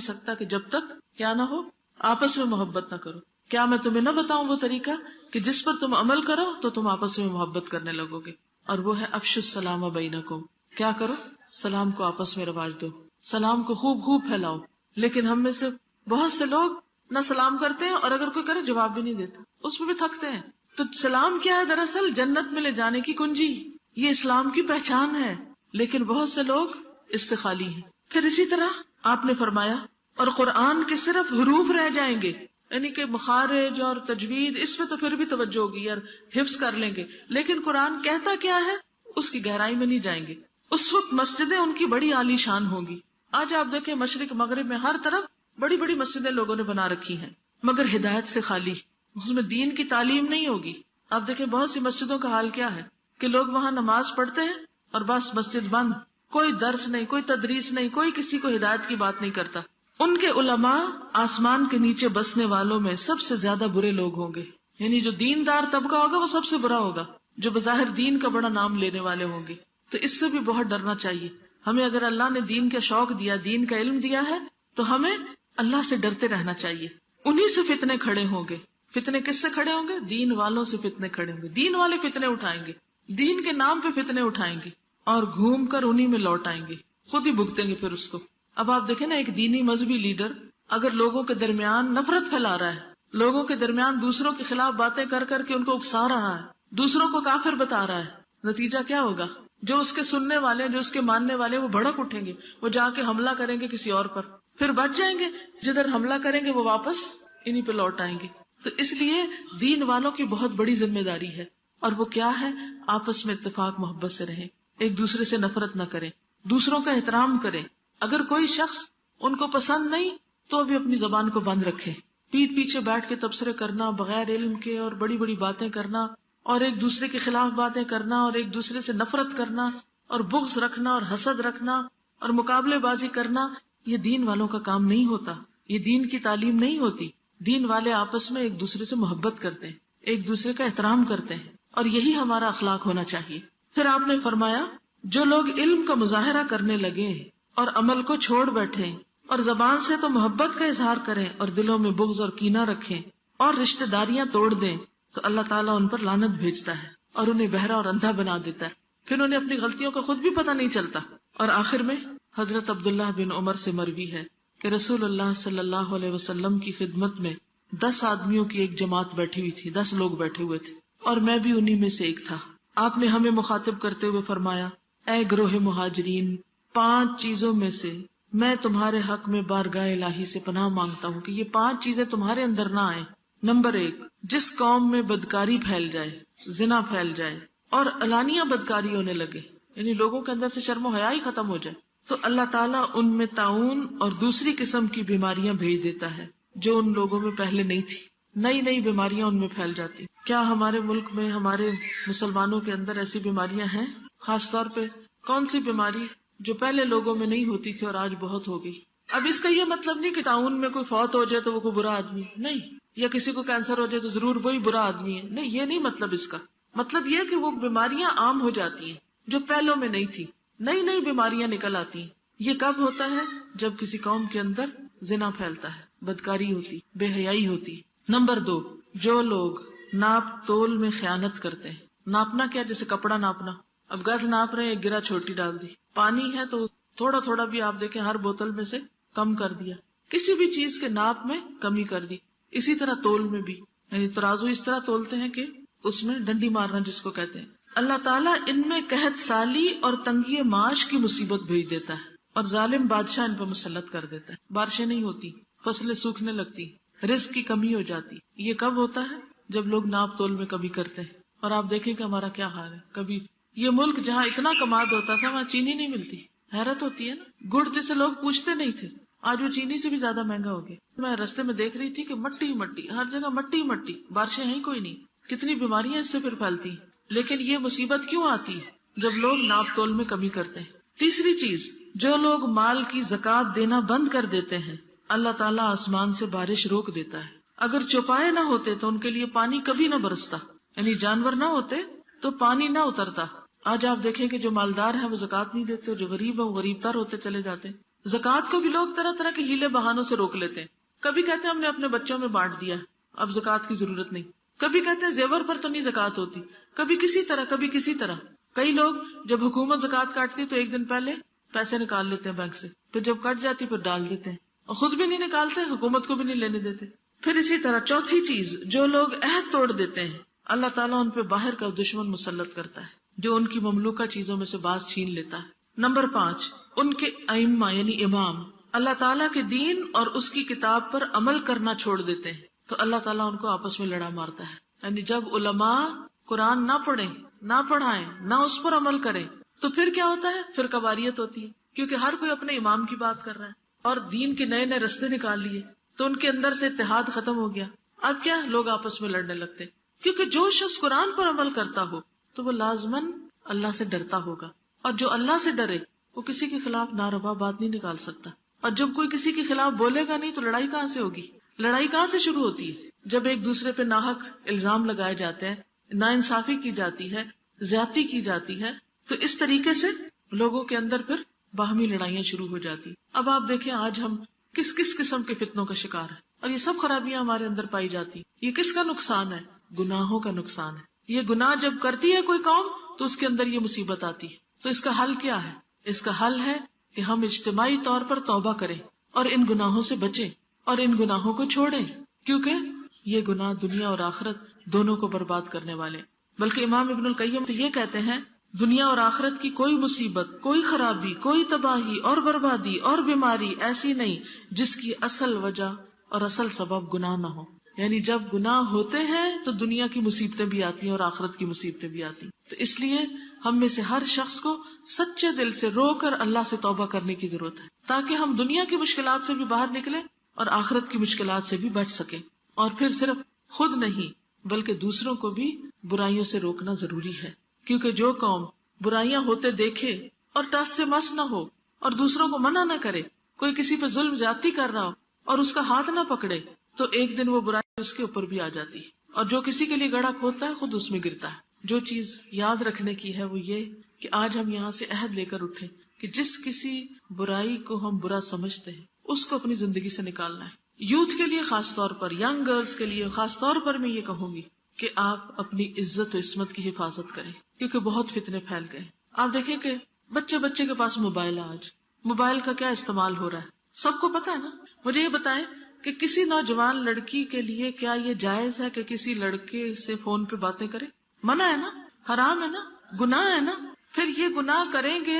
سکتا کہ جب تک کیا نہ ہو، آپس میں محبت نہ کرو۔ کیا میں تمہیں نہ بتاؤں وہ طریقہ کہ جس پر تم عمل کرو تو تم آپس میں محبت کرنے لگو گے؟ اور وہ ہے افشوا السلام بینکم۔ کیا کرو؟ سلام کو آپس میں رواج دو، سلام کو خوب خوب پھیلاؤ۔ لیکن ہم میں سے بہت سے لوگ نہ سلام کرتے ہیں، اور اگر کوئی کرے جواب بھی نہیں دیتے، اس میں بھی تھکتے ہیں۔ تو سلام کیا ہے؟ دراصل جنت میں لے جانے کی کنجی، یہ اسلام کی پہچان ہے، لیکن بہت سے لوگ اس سے خالی ہیں۔ پھر اسی طرح آپ نے فرمایا اور قرآن کے صرف حروف رہ جائیں گے، یعنی کہ مخارج اور تجوید اس میں تو پھر بھی توجہ ہوگی یار، حفظ کر لیں گے، لیکن قرآن کہتا کیا ہے اس کی گہرائی میں نہیں جائیں گے۔ اس وقت مسجدیں ان کی بڑی عالی شان ہوں گی۔ آج آپ دیکھیں مشرق مغرب میں ہر طرف بڑی بڑی مسجدیں لوگوں نے بنا رکھی ہیں، مگر ہدایت سے خالی، اس میں دین کی تعلیم نہیں ہوگی۔ آپ دیکھیں بہت سی مسجدوں کا حال کیا ہے کہ لوگ وہاں نماز پڑھتے ہیں اور بس مسجد بند، کوئی درس نہیں، کوئی تدریس نہیں، کوئی کسی کو ہدایت کی بات نہیں کرتا۔ ان کے علماء آسمان کے نیچے بسنے والوں میں سب سے زیادہ برے لوگ ہوں گے، یعنی جو دیندار طبقہ ہوگا وہ سب سے برا ہوگا، جو بظاہر دین کا بڑا نام لینے والے ہوں گے۔ تو اس سے بھی بہت ڈرنا چاہیے ہمیں۔ اگر اللہ نے دین کا شوق دیا، دین کا علم دیا ہے، تو ہمیں اللہ سے ڈرتے رہنا چاہیے۔ انہی سے فتنے کھڑے ہوں گے۔ فتنے کس سے کھڑے ہوں گے؟ دین والوں سے فتنے کھڑے ہوں گے، دین والے فتنے اٹھائیں گے، دین کے نام پہ فتنے اٹھائیں گے اور گھوم کر انہی میں لوٹ آئیں گے، خود ہی بھگتیں گے پھر اس کو۔ اب آپ دیکھیں نا، ایک دینی مذہبی لیڈر اگر لوگوں کے درمیان نفرت پھیلا رہا ہے، لوگوں کے درمیان دوسروں کے خلاف باتیں کر کر کے ان کو اکسا رہا ہے، دوسروں کو کافر بتا رہا ہے، نتیجہ کیا ہوگا؟ جو اس کے سننے والے ہیں، جو اس کے ماننے والے ہیں، وہ بھڑک اٹھیں گے، وہ جا کے حملہ کریں گے کسی اور پر، پھر بچ جائیں گے، جدھر حملہ کریں گے وہ واپس انہی پہ لوٹ آئیں گے۔ تو اس لیے دین والوں کی بہت بڑی ذمہ داری ہے، اور وہ کیا ہے؟ آپس میں اتفاق محبت سے رہیں، ایک دوسرے سے نفرت نہ کریں، دوسروں کا احترام کریں۔ اگر کوئی شخص ان کو پسند نہیں تو بھی اپنی زبان کو بند رکھے۔ پیٹھ پیچھے بیٹھ کے تبصرے کرنا بغیر علم کے اور بڑی بڑی باتیں کرنا اور ایک دوسرے کے خلاف باتیں کرنا اور ایک دوسرے سے نفرت کرنا اور بغض رکھنا اور حسد رکھنا اور مقابلے بازی کرنا، یہ دین والوں کا کام نہیں ہوتا، یہ دین کی تعلیم نہیں ہوتی۔ دین والے آپس میں ایک دوسرے سے محبت کرتے ہیں، ایک دوسرے کا احترام کرتے ہیں، اور یہی ہمارا اخلاق ہونا چاہیے۔ پھر آپ نے فرمایا جو لوگ علم کا مظاہرہ کرنے لگے اور عمل کو چھوڑ بیٹھے اور زبان سے تو محبت کا اظہار کریں اور دلوں میں بغض اور کینہ رکھیں اور رشتہ داریاں توڑ دیں، تو اللہ تعالیٰ ان پر لعنت بھیجتا ہے اور انہیں بہرا اور اندھا بنا دیتا ہے، پھر انہیں اپنی غلطیوں کا خود بھی پتہ نہیں چلتا۔ اور آخر میں حضرت عبداللہ بن عمر سے مروی ہے کہ رسول اللہ صلی اللہ علیہ وسلم کی خدمت میں 10 آدمیوں کی ایک جماعت بیٹھی ہوئی تھی، 10 لوگ بیٹھے ہوئے تھے اور میں بھی انہی میں سے ایک تھا۔ آپ نے ہمیں مخاطب کرتے ہوئے فرمایا، اے گروہ مہاجرین، 5 چیزوں میں سے میں تمہارے حق میں بارگاہ الہی سے پناہ مانگتا ہوں کہ یہ 5 چیزیں تمہارے اندر نہ آئیں۔ نمبر 1، جس قوم میں بدکاری پھیل جائے، زنا پھیل جائے اور علانیہ بدکاری ہونے لگے، یعنی لوگوں کے اندر سے شرم و حیا ہی ختم ہو جائے، تو اللہ تعالیٰ ان میں طاعون اور دوسری قسم کی بیماریاں بھیج دیتا ہے جو ان لوگوں میں پہلے نہیں تھی، نئی نئی بیماریاں ان میں پھیل جاتی۔ کیا ہمارے ملک میں، ہمارے مسلمانوں کے اندر ایسی بیماریاں ہیں؟ خاص طور پہ کون سی بیماری جو پہلے لوگوں میں نہیں ہوتی تھی اور آج بہت ہو گئی؟ اب اس کا یہ مطلب نہیں کہ طاعون میں کوئی فوت ہو جائے تو وہ کوئی برا آدمی نہیں، یا کسی کو کینسر ہو جائے تو ضرور وہی برا آدمی ہے، نہیں، یہ نہیں مطلب اس کا۔ مطلب یہ کہ وہ بیماریاں عام ہو جاتی ہیں جو پہلوں میں نہیں تھی، نئی نئی بیماریاں نکل آتی ہیں۔ یہ کب ہوتا ہے؟ جب کسی قوم کے اندر زنا پھیلتا ہے، بدکاری ہوتی، بے حیائی ہوتی۔ نمبر 2، جو لوگ ناپ تول میں خیانت کرتے ہیں۔ ناپنا کیا؟ جیسے کپڑا ناپنا، اب گز ناپ رہے ہیں، ایک گرہ چھوٹی ڈال دی، پانی ہے تو تھوڑا تھوڑا بھی آپ دیکھیں ہر بوتل میں سے کم کر دیا، کسی بھی چیز کے ناپ میں کمی کر دی۔ اسی طرح تول میں بھی، یعنی ترازو اس طرح تولتے ہیں کہ اس میں ڈنڈی مارنا جس کو کہتے ہیں۔ اللہ تعالیٰ ان میں قحط سالی اور تنگی معاش کی مصیبت بھیج دیتا ہے اور ظالم بادشاہ ان پہ مسلط کر دیتا ہے، بارشیں نہیں ہوتی، فصلیں سوکھنے لگتی، رزق کی کمی ہو جاتی۔ یہ کب ہوتا ہے؟ جب لوگ ناپ تول میں کمی کرتے ہیں۔ اور آپ دیکھیں کہ ہمارا کیا حال ہے، کبھی یہ ملک جہاں اتنا کماد ہوتا تھا وہاں چینی نہیں ملتی، حیرت ہوتی ہے نا۔ گڑ جسے لوگ پوچھتے نہیں تھے آج وہ چینی سے بھی زیادہ مہنگا ہو گیا۔ میں رستے میں دیکھ رہی تھی کہ مٹی مٹی، ہر جگہ مٹی مٹی، بارشیں ہیں کوئی نہیں، کتنی بیماریاں اس سے پھر پھیلتی ہیں۔ لیکن یہ مصیبت کیوں آتی ہے؟ جب لوگ ناپ تول میں کمی کرتے ہیں۔ تیسری چیز، جو لوگ مال کی زکوٰۃ دینا بند کر دیتے ہیں، اللہ تعالیٰ آسمان سے بارش روک دیتا ہے۔ اگر چوپائے نہ ہوتے تو ان کے لیے پانی کبھی نہ برستا، یعنی جانور نہ ہوتے تو پانی نہ اترتا۔ آج آپ دیکھیں کہ جو مالدار ہیں وہ زکوٰۃ نہیں دیتے، جو غریب ہیں وہ غریب تر ہوتے چلے جاتے ہیں۔ زکوٰۃ کو بھی لوگ طرح طرح کے ہیلے بہانوں سے روک لیتے ہیں۔ کبھی کہتے ہیں ہم نے اپنے بچوں میں بانٹ دیا، اب زکوٰۃ کی ضرورت نہیں۔ کبھی کہتے ہیں زیور پر تو نہیں زکوٰۃ ہوتی، کبھی کسی طرح کبھی کسی طرح۔ کئی لوگ جب حکومت زکوٰۃ کاٹتی تو ایک دن پہلے پیسے نکال لیتے ہیں بینک سے، پھر جب کٹ جاتی پھر ڈال دیتے ہیں، اور خود بھی نہیں نکالتے، حکومت کو بھی نہیں لینے دیتے۔ پھر اسی طرح چوتھی چیز، جو لوگ عہد توڑ دیتے ہیں، اللہ تعالیٰ ان پہ باہر کا دشمن مسلط کرتا ہے جو ان کی مملوکہ چیزوں میں سے باز چھین لیتا ہے۔ نمبر 5، ان کے ائمہ یعنی امام اللہ تعالیٰ کے دین اور اس کی کتاب پر عمل کرنا چھوڑ دیتے ہیں تو اللہ تعالیٰ ان کو آپس میں لڑا مارتا ہے۔ یعنی جب علماء قرآن نہ پڑھیں، نہ پڑھائیں، نہ اس پر عمل کریں تو پھر کیا ہوتا ہے؟ پھر فرقواریت ہوتی ہے، کیونکہ ہر کوئی اپنے امام کی بات کر رہا ہے اور دین کے نئے نئے رستے نکال لیے تو ان کے اندر سے اتحاد ختم ہو گیا۔ اب کیا لوگ آپس میں لڑنے لگتے، کیونکہ جو شخص قرآن پر عمل کرتا ہو تو وہ لازماً اللہ سے ڈرتا ہوگا، اور جو اللہ سے ڈرے وہ کسی کے خلاف ناروا بات نہیں نکال سکتا۔ اور جب کوئی کسی کے خلاف بولے گا نہیں تو لڑائی کہاں سے ہوگی؟ لڑائی کہاں سے شروع ہوتی ہے؟ جب ایک دوسرے پہ ناحق الزام لگائے جاتے ہیں، ناانصافی کی جاتی ہے، زیادتی کی جاتی ہے، تو اس طریقے سے لوگوں کے اندر پھر باہمی لڑائیاں شروع ہو جاتی۔ اب آپ دیکھیں آج ہم کس کس قسم کے فتنوں کا شکار ہیں، اور یہ سب خرابیاں ہمارے اندر پائی جاتی۔ یہ کس کا نقصان ہے؟ گناہوں کا نقصان ہے۔ یہ گناہ جب کرتی ہے کوئی قوم تو اس کے اندر یہ مصیبت آتی ہے۔ تو اس کا حل کیا ہے؟ اس کا حل ہے کہ ہم اجتماعی طور پر توبہ کریں اور ان گناہوں سے بچیں اور ان گناہوں کو چھوڑیں، کیونکہ یہ گناہ دنیا اور آخرت دونوں کو برباد کرنے والے۔ بلکہ امام ابن القیم تو یہ کہتے ہیں، دنیا اور آخرت کی کوئی مصیبت، کوئی خرابی، کوئی تباہی اور بربادی اور بیماری ایسی نہیں جس کی اصل وجہ اور اصل سبب گناہ نہ ہو۔ یعنی جب گناہ ہوتے ہیں تو دنیا کی مصیبتیں بھی آتی ہیں اور آخرت کی مصیبتیں بھی آتی ہیں۔ تو اس لیے ہم میں سے ہر شخص کو سچے دل سے رو کر اللہ سے توبہ کرنے کی ضرورت ہے، تاکہ ہم دنیا کی مشکلات سے بھی باہر نکلیں اور آخرت کی مشکلات سے بھی بچ سکیں۔ اور پھر صرف خود نہیں بلکہ دوسروں کو بھی برائیوں سے روکنا ضروری ہے، کیونکہ جو قوم برائیاں ہوتے دیکھے اور ٹس سے مس نہ ہو اور دوسروں کو منع نہ کرے، کوئی کسی پہ ظلم زیادتی کر رہا ہو اور اس کا ہاتھ نہ پکڑے، تو ایک دن وہ برائی اس کے اوپر بھی آ جاتی ہے، اور جو کسی کے لیے گڑھا کھودتا ہے خود اس میں گرتا ہے۔ جو چیز یاد رکھنے کی ہے وہ یہ کہ آج ہم یہاں سے عہد لے کر اٹھیں کہ جس کسی برائی کو ہم برا سمجھتے ہیں اس کو اپنی زندگی سے نکالنا ہے. یوتھ کے لیے خاص طور پر، ینگ گرلز کے لیے خاص طور پر میں یہ کہوں گی کہ آپ اپنی عزت و عصمت کی حفاظت کریں، کیونکہ بہت فتنے پھیل گئے. آپ دیکھیں کہ بچے کے پاس موبائل ہے. آج موبائل کا کیا استعمال ہو رہا ہے سب کو پتا ہے نا. مجھے یہ بتائیں کہ کسی نوجوان لڑکی کے لیے کیا یہ جائز ہے کہ کسی لڑکے سے فون پہ باتیں کرے؟ منع ہے نا، حرام ہے نا، گناہ ہے نا. پھر یہ گناہ کریں گے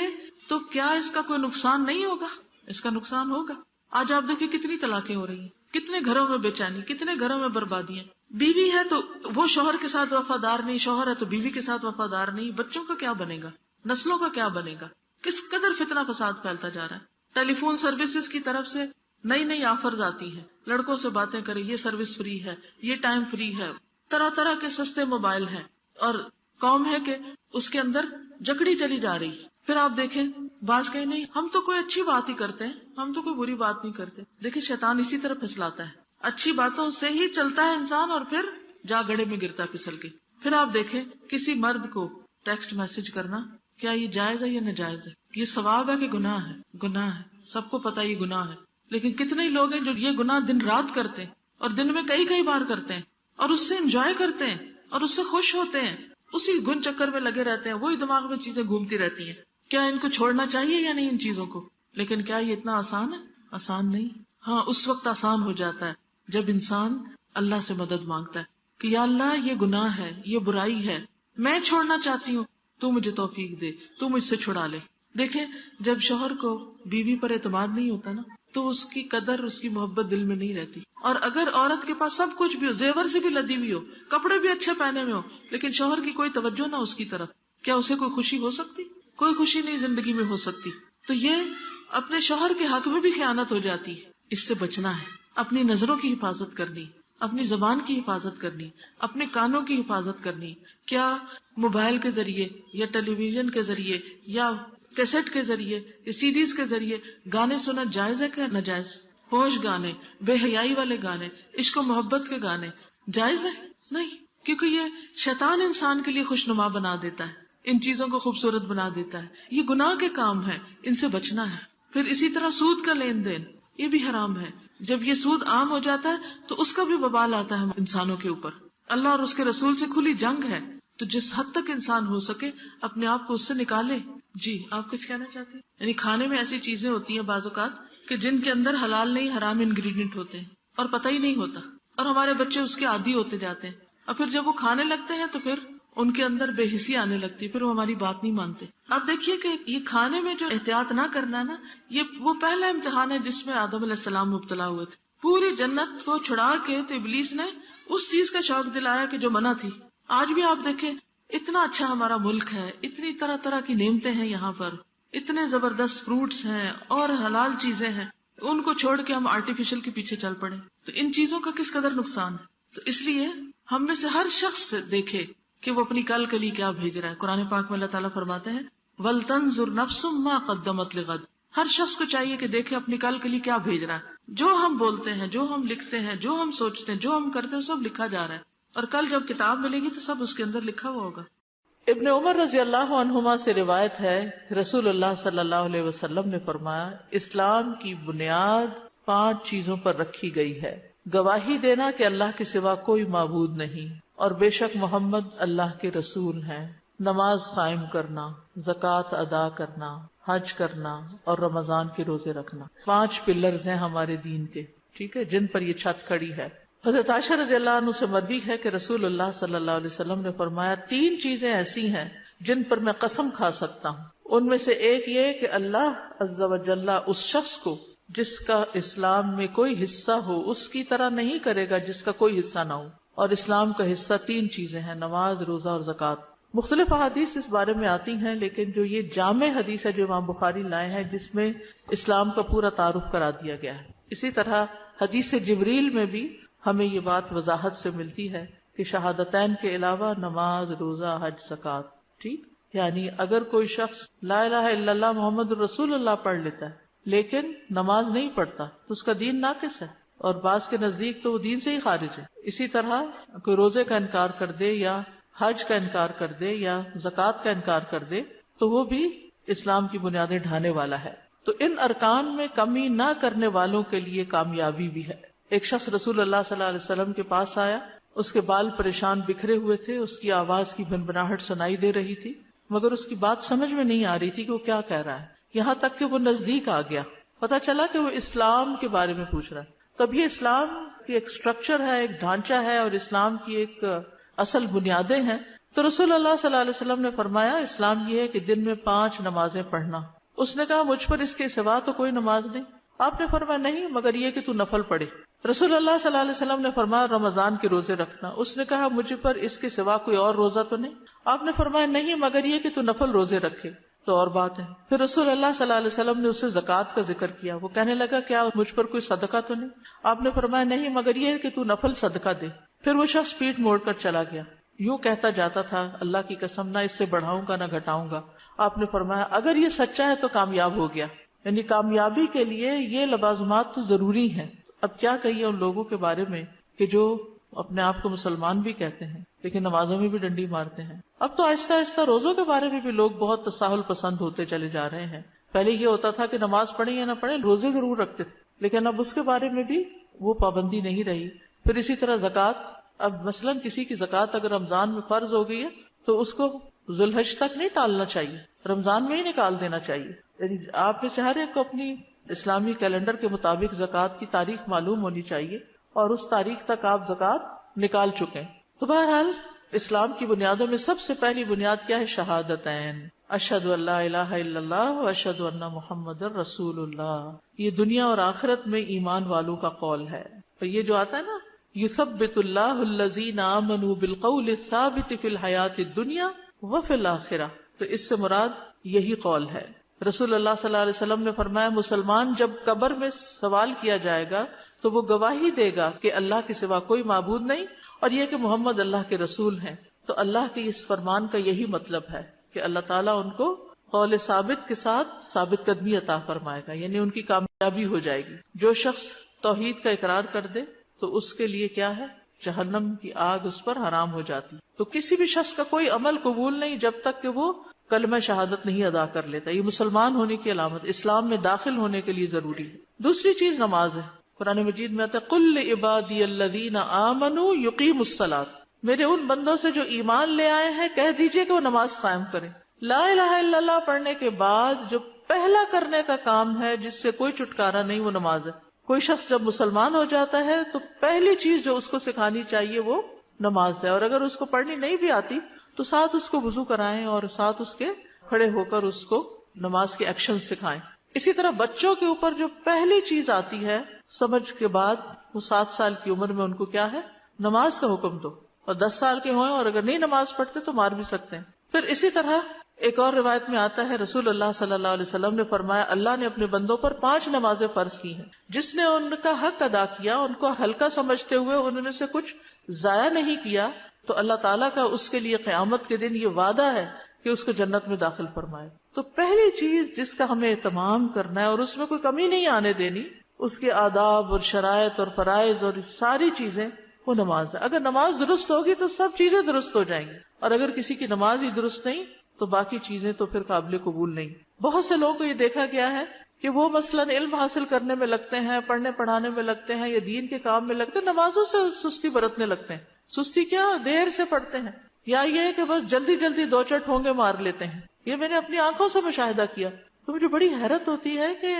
تو کیا اس کا کوئی نقصان نہیں ہوگا؟ اس کا نقصان ہوگا. آج آپ دیکھیں کتنی طلاقیں ہو رہی ہیں، کتنے گھروں میں بے چینی، کتنے گھروں میں بربادیاں. بیوی ہے تو وہ شوہر کے ساتھ وفادار نہیں، شوہر ہے تو بیوی کے ساتھ وفادار نہیں. بچوں کا کیا بنے گا؟ نسلوں کا کیا بنے گا؟ کس قدر فتنہ فساد پھیلتا جا رہا ہے. ٹیلی فون سروسز کی طرف سے نئی آفرز آتی ہیں، لڑکوں سے باتیں کریں، یہ سروس فری ہے، یہ ٹائم فری ہے، طرح طرح کے سستے موبائل ہیں، اور قوم ہے کہ اس کے اندر جکڑی چلی جا رہی ہے. پھر آپ دیکھیں بعض کہیں نہیں ہم تو کوئی اچھی بات ہی کرتے ہیں، ہم تو کوئی بری بات نہیں کرتے. دیکھیں شیطان اسی طرح پھسلاتا ہے، اچھی باتوں سے ہی چلتا ہے انسان اور پھر جا گڑے میں گرتا پھسل کے. پھر آپ دیکھیں کسی مرد کو ٹیکسٹ میسج کرنا، کیا یہ جائز ہے یا ناجائز ہے؟ یہ ثواب ہے کہ گناہ ہے؟ گناہ ہے، سب کو پتا یہ گناہ ہے. لیکن کتنے ہی لوگ ہیں جو یہ گناہ دن رات کرتے ہیں اور دن میں کئی بار کرتے ہیں اور اس سے انجوائے کرتے ہیں اور اس سے خوش ہوتے ہیں، اسی گن چکر میں لگے رہتے ہیں، وہی دماغ میں چیزیں گھومتی رہتی ہیں. کیا ان کو چھوڑنا چاہیے یا نہیں ان چیزوں کو؟ لیکن کیا یہ اتنا آسان ہے؟ آسان نہیں. ہاں اس وقت آسان ہو جاتا ہے جب انسان اللہ سے مدد مانگتا ہے کہ یا اللہ یہ گناہ ہے، یہ برائی ہے، میں چھوڑنا چاہتی ہوں، تو مجھے توفیق دے، تو مجھ سے چھڑا لے. دیکھیں جب شوہر کو بیوی پر اعتماد نہیں ہوتا نا تو اس کی قدر، اس کی محبت دل میں نہیں رہتی. اور اگر عورت کے پاس سب کچھ بھی ہو، زیور سے بھی لدی ہوئی ہو، کپڑے بھی اچھے پہنے ہوئے ہو، لیکن شوہر کی کوئی توجہ نہ اس کی طرف، کیا اسے کوئی خوشی ہو سکتی؟ کوئی خوشی نہیں زندگی میں ہو سکتی. تو یہ اپنے شوہر کے حق میں بھی خیانت ہو جاتی ہے. اس سے بچنا ہے، اپنی نظروں کی حفاظت کرنی، اپنی زبان کی حفاظت کرنی، اپنے کانوں کی حفاظت کرنی. کیا موبائل کے ذریعے یا ٹیلی ویژن کے ذریعے یا کیسٹ کے ذریعے یا سی ڈیز کے ذریعے گانے سننا جائز ہے کہ ناجائز؟ ہوش گانے، بے حیائی والے گانے، عشق و محبت کے گانے جائز ہے؟ نہیں، کیونکہ یہ شیطان انسان کے لیے خوشنما بنا دیتا ہے، ان چیزوں کو خوبصورت بنا دیتا ہے. یہ گناہ کے کام ہے، ان سے بچنا ہے. پھر اسی طرح سود کا لین دین، یہ بھی حرام ہے. جب یہ سود عام ہو جاتا ہے تو اس کا بھی وبال آتا ہے انسانوں کے اوپر. اللہ اور اس کے رسول سے کھلی جنگ ہے. تو جس حد تک انسان ہو سکے اپنے آپ کو اس سے نکالے. جی آپ کچھ کہنا چاہتے ہیں؟ یعنی کھانے میں ایسی چیزیں ہوتی ہیں بعض اوقات کہ جن کے اندر حلال نہیں حرام انگریڈینٹ ہوتے ہیں اور پتہ ہی نہیں ہوتا، اور ہمارے بچے اس کے عادی ہوتے جاتے ہیں، اور پھر جب وہ کھانے لگتے ہیں تو پھر ان کے اندر بے حسی آنے لگتی ہے، پھر وہ ہماری بات نہیں مانتے. آپ دیکھیے کہ یہ کھانے میں جو احتیاط نہ کرنا نا، یہ وہ پہلا امتحان ہے جس میں آدم علیہ السلام مبتلا ہوئے تھے. پوری جنت کو چھڑا کے تو ابلیس نے اس چیز کا شوق دلایا کہ جو منع تھی. آج بھی آپ دیکھیں اتنا اچھا ہمارا ملک ہے، اتنی طرح طرح کی نعمتیں ہیں یہاں پر، اتنے زبردست فروٹس ہیں اور حلال چیزیں ہیں، ان کو چھوڑ کے ہم آرٹیفیشل کے پیچھے چل پڑے. تو ان چیزوں کا کس قدر نقصان ہے. تو اس لیے ہم میں سے ہر شخص دیکھے کہ وہ اپنی کل کے لیے کیا بھیج رہا ہے. قرآن پاک میں اللہ تعالیٰ فرماتے ہیں وَلْتَنْظُرْ نَفْسٌ مَا قَدَّمَتْ لِغَدٍ. ہر شخص کو چاہیے کہ دیکھے اپنی کل کے لیے کیا بھیج رہا ہے. جو ہم بولتے ہیں، جو ہم لکھتے ہیں، جو ہم سوچتے ہیں، جو ہم کرتے ہیں، سب لکھا جا رہا ہے، اور کل جب کتاب ملے گی تو سب اس کے اندر لکھا ہوا ہوگا. ابن عمر رضی اللہ عنہما سے روایت ہے، رسول اللہ صلی اللہ علیہ وسلم نے فرمایا اسلام کی بنیاد 5 چیزوں پر رکھی گئی ہے: گواہی دینا کہ اللہ کے سوا کوئی معبود نہیں اور بے شک محمد اللہ کے رسول ہیں، نماز قائم کرنا، زکوٰۃ ادا کرنا، حج کرنا اور رمضان کے روزے رکھنا. 5 پلرز ہیں ہمارے دین کے، ٹھیک ہے، جن پر یہ چھت کھڑی ہے. حضرت عائشہ رضی اللہ عنہ سے مروی ہے کہ رسول اللہ صلی اللہ علیہ وسلم نے فرمایا 3 چیزیں ایسی ہیں جن پر میں قسم کھا سکتا ہوں. ان میں سے ایک یہ کہ اللہ عز و جل اس شخص کو جس کا اسلام میں کوئی حصہ ہو اس کی طرح نہیں کرے گا جس کا کوئی حصہ نہ ہو. اور اسلام کا حصہ 3 چیزیں ہیں: نماز، روزہ اور زکوٰۃ. مختلف احادیث اس بارے میں آتی ہیں، لیکن جو یہ جامع حدیث ہے جو امام بخاری لائے ہیں جس میں اسلام کا پورا تعارف کرا دیا گیا ہے. اسی طرح حدیث جبریل میں بھی ہمیں یہ بات وضاحت سے ملتی ہے کہ شہادتین کے علاوہ نماز، روزہ، حج، زکوٰۃ. ٹھیک، یعنی اگر کوئی شخص لا الہ الا اللہ محمد رسول اللہ پڑھ لیتا ہے لیکن نماز نہیں پڑھتا تو اس کا دین ناقص ہے، اور بعض کے نزدیک تو وہ دین سے ہی خارج ہے. اسی طرح کوئی روزے کا انکار کر دے یا حج کا انکار کر دے یا زکوٰۃ کا انکار کر دے تو وہ بھی اسلام کی بنیادیں ڈھانے والا ہے. تو ان ارکان میں کمی نہ کرنے والوں کے لیے کامیابی بھی ہے. ایک شخص رسول اللہ صلی اللہ علیہ وسلم کے پاس آیا، اس کے بال پریشان بکھرے ہوئے تھے، اس کی آواز کی بھنبھناہٹ سنائی دے رہی تھی، مگر اس کی بات سمجھ میں نہیں آ رہی تھی کہ وہ کیا کہہ رہا ہے. یہاں تک کہ وہ نزدیک آ گیا، پتا چلا کہ وہ اسلام کے بارے میں پوچھ رہا ہے. تب یہ اسلام کی ایک سٹرکچر ہے، ایک ڈھانچہ ہے، اور اسلام کی ایک اصل بنیادیں ہیں. تو رسول اللہ صلی اللہ علیہ وسلم نے فرمایا اسلام یہ ہے کہ دن میں 5 نمازیں پڑھنا. اس نے کہا مجھ پر اس کے سوا تو کوئی نماز نہیں. آپ نے فرمایا نہیں مگر یہ کہ تو نفل پڑھے. رسول اللہ صلی اللہ علیہ وسلم نے فرمایا رمضان کے روزے رکھنا. اس نے کہا مجھ پر اس کے سوا کوئی اور روزہ تو نہیں. آپ نے فرمایا نہیں مگر یہ کہ تو نفل روزے رکھے. تو اور بات ہے. پھر رسول اللہ صلی اللہ علیہ وسلم نے اسے زکوٰۃ کا ذکر کیا. وہ کہنے لگا کیا مجھ پر کوئی صدقہ تو نہیں. آپ نے فرمایا نہیں مگر یہ کہ تو نفل صدقہ دے. پھر وہ شخص پیٹھ موڑ کر چلا گیا. یوں کہتا جاتا تھا اللہ کی قسم نہ اس سے بڑھاؤں گا نہ گھٹاؤں گا. آپ نے فرمایا اگر یہ سچا ہے تو کامیاب ہو گیا. یعنی کامیابی کے لیے یہ لوازمات تو ضروری ہیں. اب کیا کہیے ان لوگوں کے بارے میں کہ جو اپنے آپ کو مسلمان بھی کہتے ہیں لیکن نمازوں میں بھی ڈنڈی مارتے ہیں. اب تو آہستہ آہستہ روزوں کے بارے میں بھی لوگ بہت تساہل پسند ہوتے چلے جا رہے ہیں. پہلے یہ ہوتا تھا کہ نماز پڑھیں یا نہ پڑھیں روزے ضرور رکھتے تھے، لیکن اب اس کے بارے میں بھی وہ پابندی نہیں رہی. پھر اسی طرح زکوٰۃ، اب مثلا کسی کی زکوٰۃ اگر رمضان میں فرض ہو گئی ہے تو اس کو ذوالحج تک نہیں ٹالنا چاہیے، رمضان میں ہی نکال دینا چاہیے. یعنی آپ میں سے ہر ایک کو اپنی اسلامی کیلنڈر کے مطابق زکوٰۃ کی تاریخ معلوم ہونی چاہیے اور اس تاریخ تک آپ زکوٰۃ نکال چکے. تو بہرحال اسلام کی بنیادوں میں سب سے پہلی بنیاد کیا ہے؟ شہادتین، اشہد ان لا الہ الا اللہ و اشہد ان محمد رسول اللہ. یہ دنیا اور آخرت میں ایمان والوں کا قول ہے. اور یہ جو آتا ہے نا یثبت اللہ الذین آمنوا بالقول الثابت فی الحیات الدنیا وفی الآخرہ، تو اس سے مراد یہی قول ہے. رسول اللہ صلی اللہ علیہ وسلم نے فرمایا مسلمان جب قبر میں سوال کیا جائے گا تو وہ گواہی دے گا کہ اللہ کے سوا کوئی معبود نہیں اور یہ کہ محمد اللہ کے رسول ہیں. تو اللہ کے اس فرمان کا یہی مطلب ہے کہ اللہ تعالیٰ ان کو قول ثابت کے ساتھ ثابت قدمی عطا فرمائے گا، یعنی ان کی کامیابی ہو جائے گی. جو شخص توحید کا اقرار کر دے تو اس کے لیے کیا ہے؟ جہنم کی آگ اس پر حرام ہو جاتی. تو کسی بھی شخص کا کوئی عمل قبول نہیں جب تک کہ وہ کلمہ شہادت نہیں ادا کر لیتا. یہ مسلمان ہونے کی علامت، اسلام میں داخل ہونے کے لیے ضروری ہے. دوسری چیز نماز ہے. قرآن مجید میں آتا ہے قل لعبادی الذین آمنوا یقیموا الصلاۃ، میرے ان بندوں سے جو ایمان لے آئے ہیں کہہ دیجئے کہ وہ نماز قائم کریں. لا الہ الا اللہ پڑھنے کے بعد جو پہلا کرنے کا کام ہے جس سے کوئی چھٹکارا نہیں وہ نماز ہے. کوئی شخص جب مسلمان ہو جاتا ہے تو پہلی چیز جو اس کو سکھانی چاہیے وہ نماز ہے. اور اگر اس کو پڑھنی نہیں بھی آتی تو ساتھ اس کو وضو کرائیں اور ساتھ اس کے کھڑے ہو کر اس کو نماز کے ایکشن سکھائیں. اسی طرح بچوں کے اوپر جو پہلی چیز آتی ہے سمجھ کے بعد، وہ 7 سال کی عمر میں ان کو کیا ہے؟ نماز کا حکم دو. اور 10 سال کے ہوئے اور اگر نہیں نماز پڑھتے تو مار بھی سکتے ہیں. پھر اسی طرح ایک اور روایت میں آتا ہے رسول اللہ صلی اللہ علیہ وسلم نے فرمایا اللہ نے اپنے بندوں پر 5 نمازیں فرض کی ہیں، جس نے ان کا حق ادا کیا، ان کو ہلکا سمجھتے ہوئے ان میں سے کچھ ضائع نہیں کیا، تو اللہ تعالیٰ کا اس کے لیے قیامت کے دن یہ وعدہ ہے کہ اس کو جنت میں داخل فرمائے. تو پہلی چیز جس کا ہمیں اہتمام کرنا ہے اور اس میں کوئی کمی نہیں آنے دینی، اس کے آداب اور شرائط اور فرائض اور ساری چیزیں، وہ نماز ہے. اگر نماز درست ہوگی تو سب چیزیں درست ہو جائیں گی، اور اگر کسی کی نماز ہی درست نہیں تو باقی چیزیں تو پھر قابل قبول نہیں. بہت سے لوگوں کو یہ دیکھا گیا ہے کہ وہ مثلاً علم حاصل کرنے میں لگتے ہیں، پڑھنے پڑھانے میں لگتے ہیں یا دین کے کام میں لگتے ہیں، نمازوں سے سستی برتنے لگتے ہیں. سستی کیا؟ دیر سے پڑھتے ہیں، یا یہ کہ بس جلدی جلدی 2 ٹھونگے مار لیتے ہیں. یہ میں نے اپنی آنکھوں سے مشاہدہ کیا تو مجھے بڑی حیرت ہوتی ہے کہ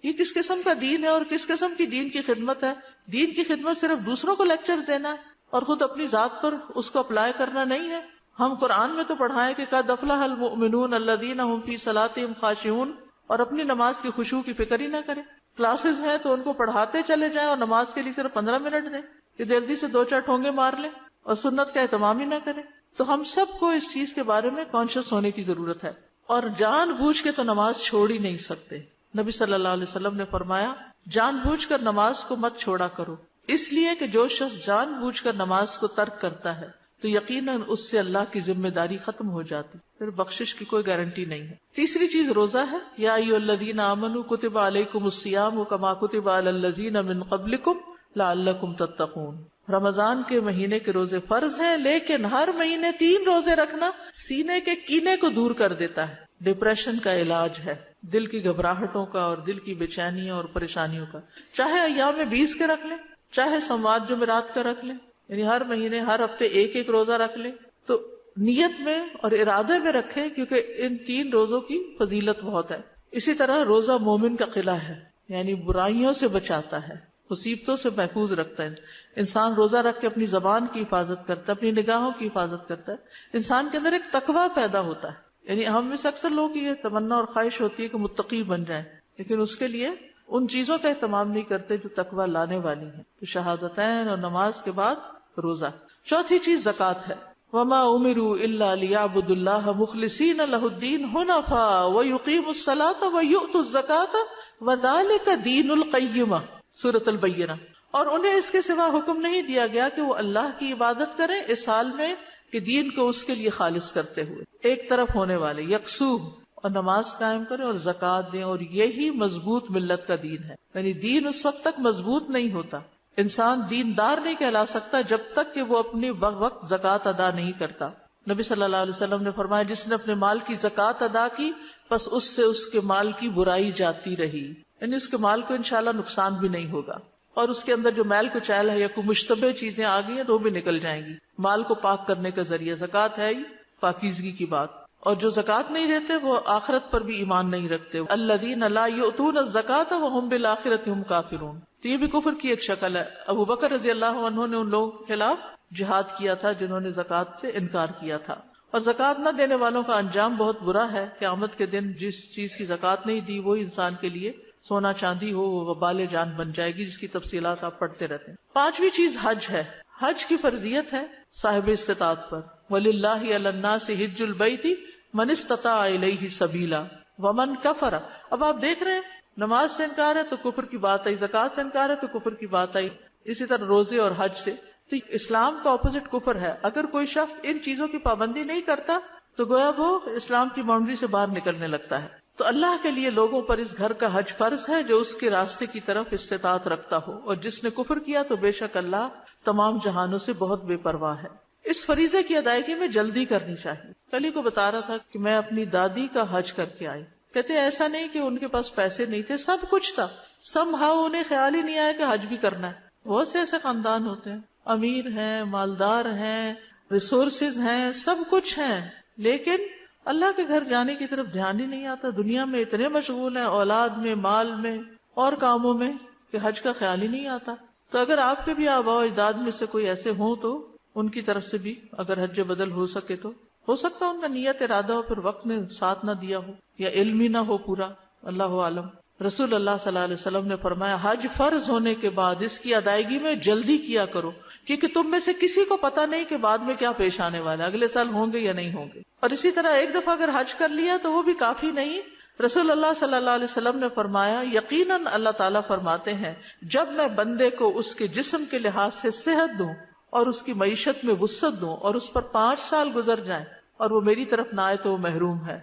یہ کس قسم کا دین ہے اور کس قسم کی دین کی خدمت ہے. دین کی خدمت صرف دوسروں کو لیکچر دینا ہے اور خود اپنی ذات پر اس کو اپلائی کرنا نہیں ہے. ہم قرآن میں تو پڑھائیں کہ قد افلح المؤمنون الذین هم فی صلاتهم خاشعون، اور اپنی نماز کی خشوع کی فکر ہی نہ کریں. کلاسز ہیں تو ان کو پڑھاتے چلے جائیں اور نماز کے لیے صرف 15 منٹ دیں کہ جلدی سے 2-4 ٹھونگے مار لیں اور سنت کا اہتمام ہی نہ کریں. تو ہم سب کو اس چیز کے بارے میں کانشیس ہونے کی ضرورت ہے، اور جان بوجھ کے تو نماز چھوڑ ہی نہیں سکتے. نبی صلی اللہ علیہ وسلم نے فرمایا جان بوجھ کر نماز کو مت چھوڑا کرو، اس لیے کہ جو شخص جان بوجھ کر نماز کو ترک کرتا ہے تو یقیناً اس سے اللہ کی ذمہ داری ختم ہو جاتی، پھر بخشش کی کوئی گارنٹی نہیں ہے. تیسری چیز روزہ ہے. یا ایھا الذین آمنوا کتب علیکم الصیام کما کتب علی الذین من قبلکم لعلکم تتقون. رمضان کے مہینے کے روزے فرض ہیں، لیکن ہر مہینے 3 روزے رکھنا سینے کے کینے کو دور کر دیتا ہے. ڈپریشن کا علاج ہے، دل کی گھبراہٹوں کا اور دل کی بے چینیوں اور پریشانیوں کا. چاہے ایام 20 کے رکھ لیں، چاہے سوموار جمعرات کا رکھ لیں، یعنی ہر مہینے ہر ہفتے ایک ایک روزہ رکھ لیں، تو نیت میں اور ارادے میں رکھیں، کیونکہ ان 3 روزوں کی فضیلت بہت ہے. اسی طرح روزہ مومن کا قلعہ ہے، یعنی برائیوں سے بچاتا ہے، مصیبتوں سے محفوظ رکھتا ہے. انسان روزہ رکھ کے اپنی زبان کی حفاظت کرتا ہے، اپنی نگاہوں کی حفاظت کرتا ہے. انسان کے اندر ایک تقویٰ پیدا ہوتا ہے. یعنی ہم میں سے اکثر لوگ کی یہ تمنا اور خواہش ہوتی ہے کہ متقی بن جائیں، لیکن اس کے لیے ان چیزوں کا اہتمام نہیں کرتے جو تقویٰ لانے والی ہیں. تو شہادتین اور نماز کے بعد روزہ. چوتھی چیز زکوٰۃ ہے. وما امروا الا ليعبدوا الله مخلصين له الدين حنفاء ويقيموا الصلاة ويؤتوا الزكاة وذلك دين القيمة، سورۃ البینہ. اور انہیں اس کے سوا حکم نہیں دیا گیا کہ وہ اللہ کی عبادت کریں اس حال میں کہ دین کو اس کے لیے خالص کرتے ہوئے ایک طرف ہونے والے، یکسو، اور نماز قائم کریں اور زکوٰۃ دیں، اور یہی مضبوط ملت کا دین ہے. یعنی دین اس وقت تک مضبوط نہیں ہوتا، انسان دیندار نہیں کہلا سکتا جب تک کہ وہ اپنی وقت زکوٰۃ ادا نہیں کرتا. نبی صلی اللہ علیہ وسلم نے فرمایا جس نے اپنے مال کی زکوٰۃ ادا کی بس اس سے اس کے مال کی برائی جاتی رہی، یعنی اس کے مال کو انشاءاللہ نقصان بھی نہیں ہوگا، اور اس کے اندر جو میل کچیل ہے یا کوئی مشتبہ چیزیں آ گئی ہیں تو وہ بھی نکل جائیں گی. مال کو پاک کرنے کا ذریعہ زکوٰۃ ہے ہی پاکیزگی کی بات. اور جو زکوٰۃ نہیں دیتے وہ آخرت پر بھی ایمان نہیں رکھتے. الذین لا یؤتون الزکاۃ وهم بالآخرۃ هم کافرون. تو یہ بھی کفر کی ایک شکل ہے. ابو بکر رضی اللہ عنہ نے ان لوگوں کے خلاف جہاد کیا تھا جنہوں نے زکوٰۃ سے انکار کیا تھا. اور زکوٰۃ نہ دینے والوں کا انجام بہت برا ہے. قیامت کے دن جس چیز کی زکوٰۃ نہیں دی وہی انسان کے لیے سونا چاندی ہو وہ وبال جان بن جائے گی، جس کی تفصیلات آپ پڑھتے رہتے ہیں. پانچویں چیز حج ہے. حج کی فرضیت ہے صاحب استطاعت پر. وَلِلَّهِ عَلَى النَّاسِ حِجُّ الْبَيْتِ مَنِ اسْتَطَاعَ إِلَيْهِ سَبِيلًا وَمَنْ كَفَرَ. اب آپ دیکھ رہے ہیں نماز سے انکار ہے تو کفر کی بات آئی، زکوٰۃ سے انکار ہے تو کفر کی بات آئی، اسی طرح روزے اور حج سے. تو اسلام کا اپوزٹ کفر ہے. اگر کوئی شخص ان چیزوں کی پابندی نہیں کرتا تو گویا وہ اسلام کی باؤنڈری سے باہر نکلنے لگتا ہے. تو اللہ کے لیے لوگوں پر اس گھر کا حج فرض ہے جو اس کے راستے کی طرف استطاعت رکھتا ہو، اور جس نے کفر کیا تو بے شک اللہ تمام جہانوں سے بہت بے پرواہ ہے. اس فریضے کی ادائیگی میں جلدی کرنی چاہیے. کل ہی کو بتا رہا تھا کہ میں اپنی دادی کا حج کر کے آئی. کہتے ایسا نہیں کہ ان کے پاس پیسے نہیں تھے، سب کچھ تھا، سم ہاؤ انہیں خیال ہی نہیں آیا کہ حج بھی کرنا ہے. بہت سے ایسے خاندان ہوتے ہیں، امیر ہیں، مالدار ہیں، ریسورسز ہیں، سب کچھ ہیں، لیکن اللہ کے گھر جانے کی طرف دھیان ہی نہیں آتا. دنیا میں اتنے مشغول ہیں، اولاد میں، مال میں اور کاموں میں، کہ حج کا خیال ہی نہیں آتا. تو اگر آپ کے بھی آباء و اجداد میں سے کوئی ایسے ہوں تو ان کی طرف سے بھی اگر حج بدل ہو سکے تو ہو سکتا ان کا نیت ارادہ ہو، پھر وقت نے ساتھ نہ دیا ہو یا علم ہی نہ ہو پورا، اللہ عالم. رسول اللہ صلی اللہ علیہ وسلم نے فرمایا حج فرض ہونے کے بعد اس کی ادائیگی میں جلدی کیا کرو، کیونکہ تم میں سے کسی کو پتا نہیں کہ بعد میں کیا پیش آنے والا ہے، اگلے سال ہوں گے یا نہیں ہوں گے. اور اسی طرح ایک دفعہ اگر حج کر لیا تو وہ بھی کافی نہیں. رسول اللہ صلی اللہ علیہ وسلم نے فرمایا یقیناً اللہ تعالیٰ فرماتے ہیں جب میں بندے کو اس کے جسم کے لحاظ سے صحت دوں اور اس کی معیشت میں وسعت دوں اور اس پر 5 سال گزر جائیں اور وہ میری طرف نہ آئے تو وہ محروم ہے.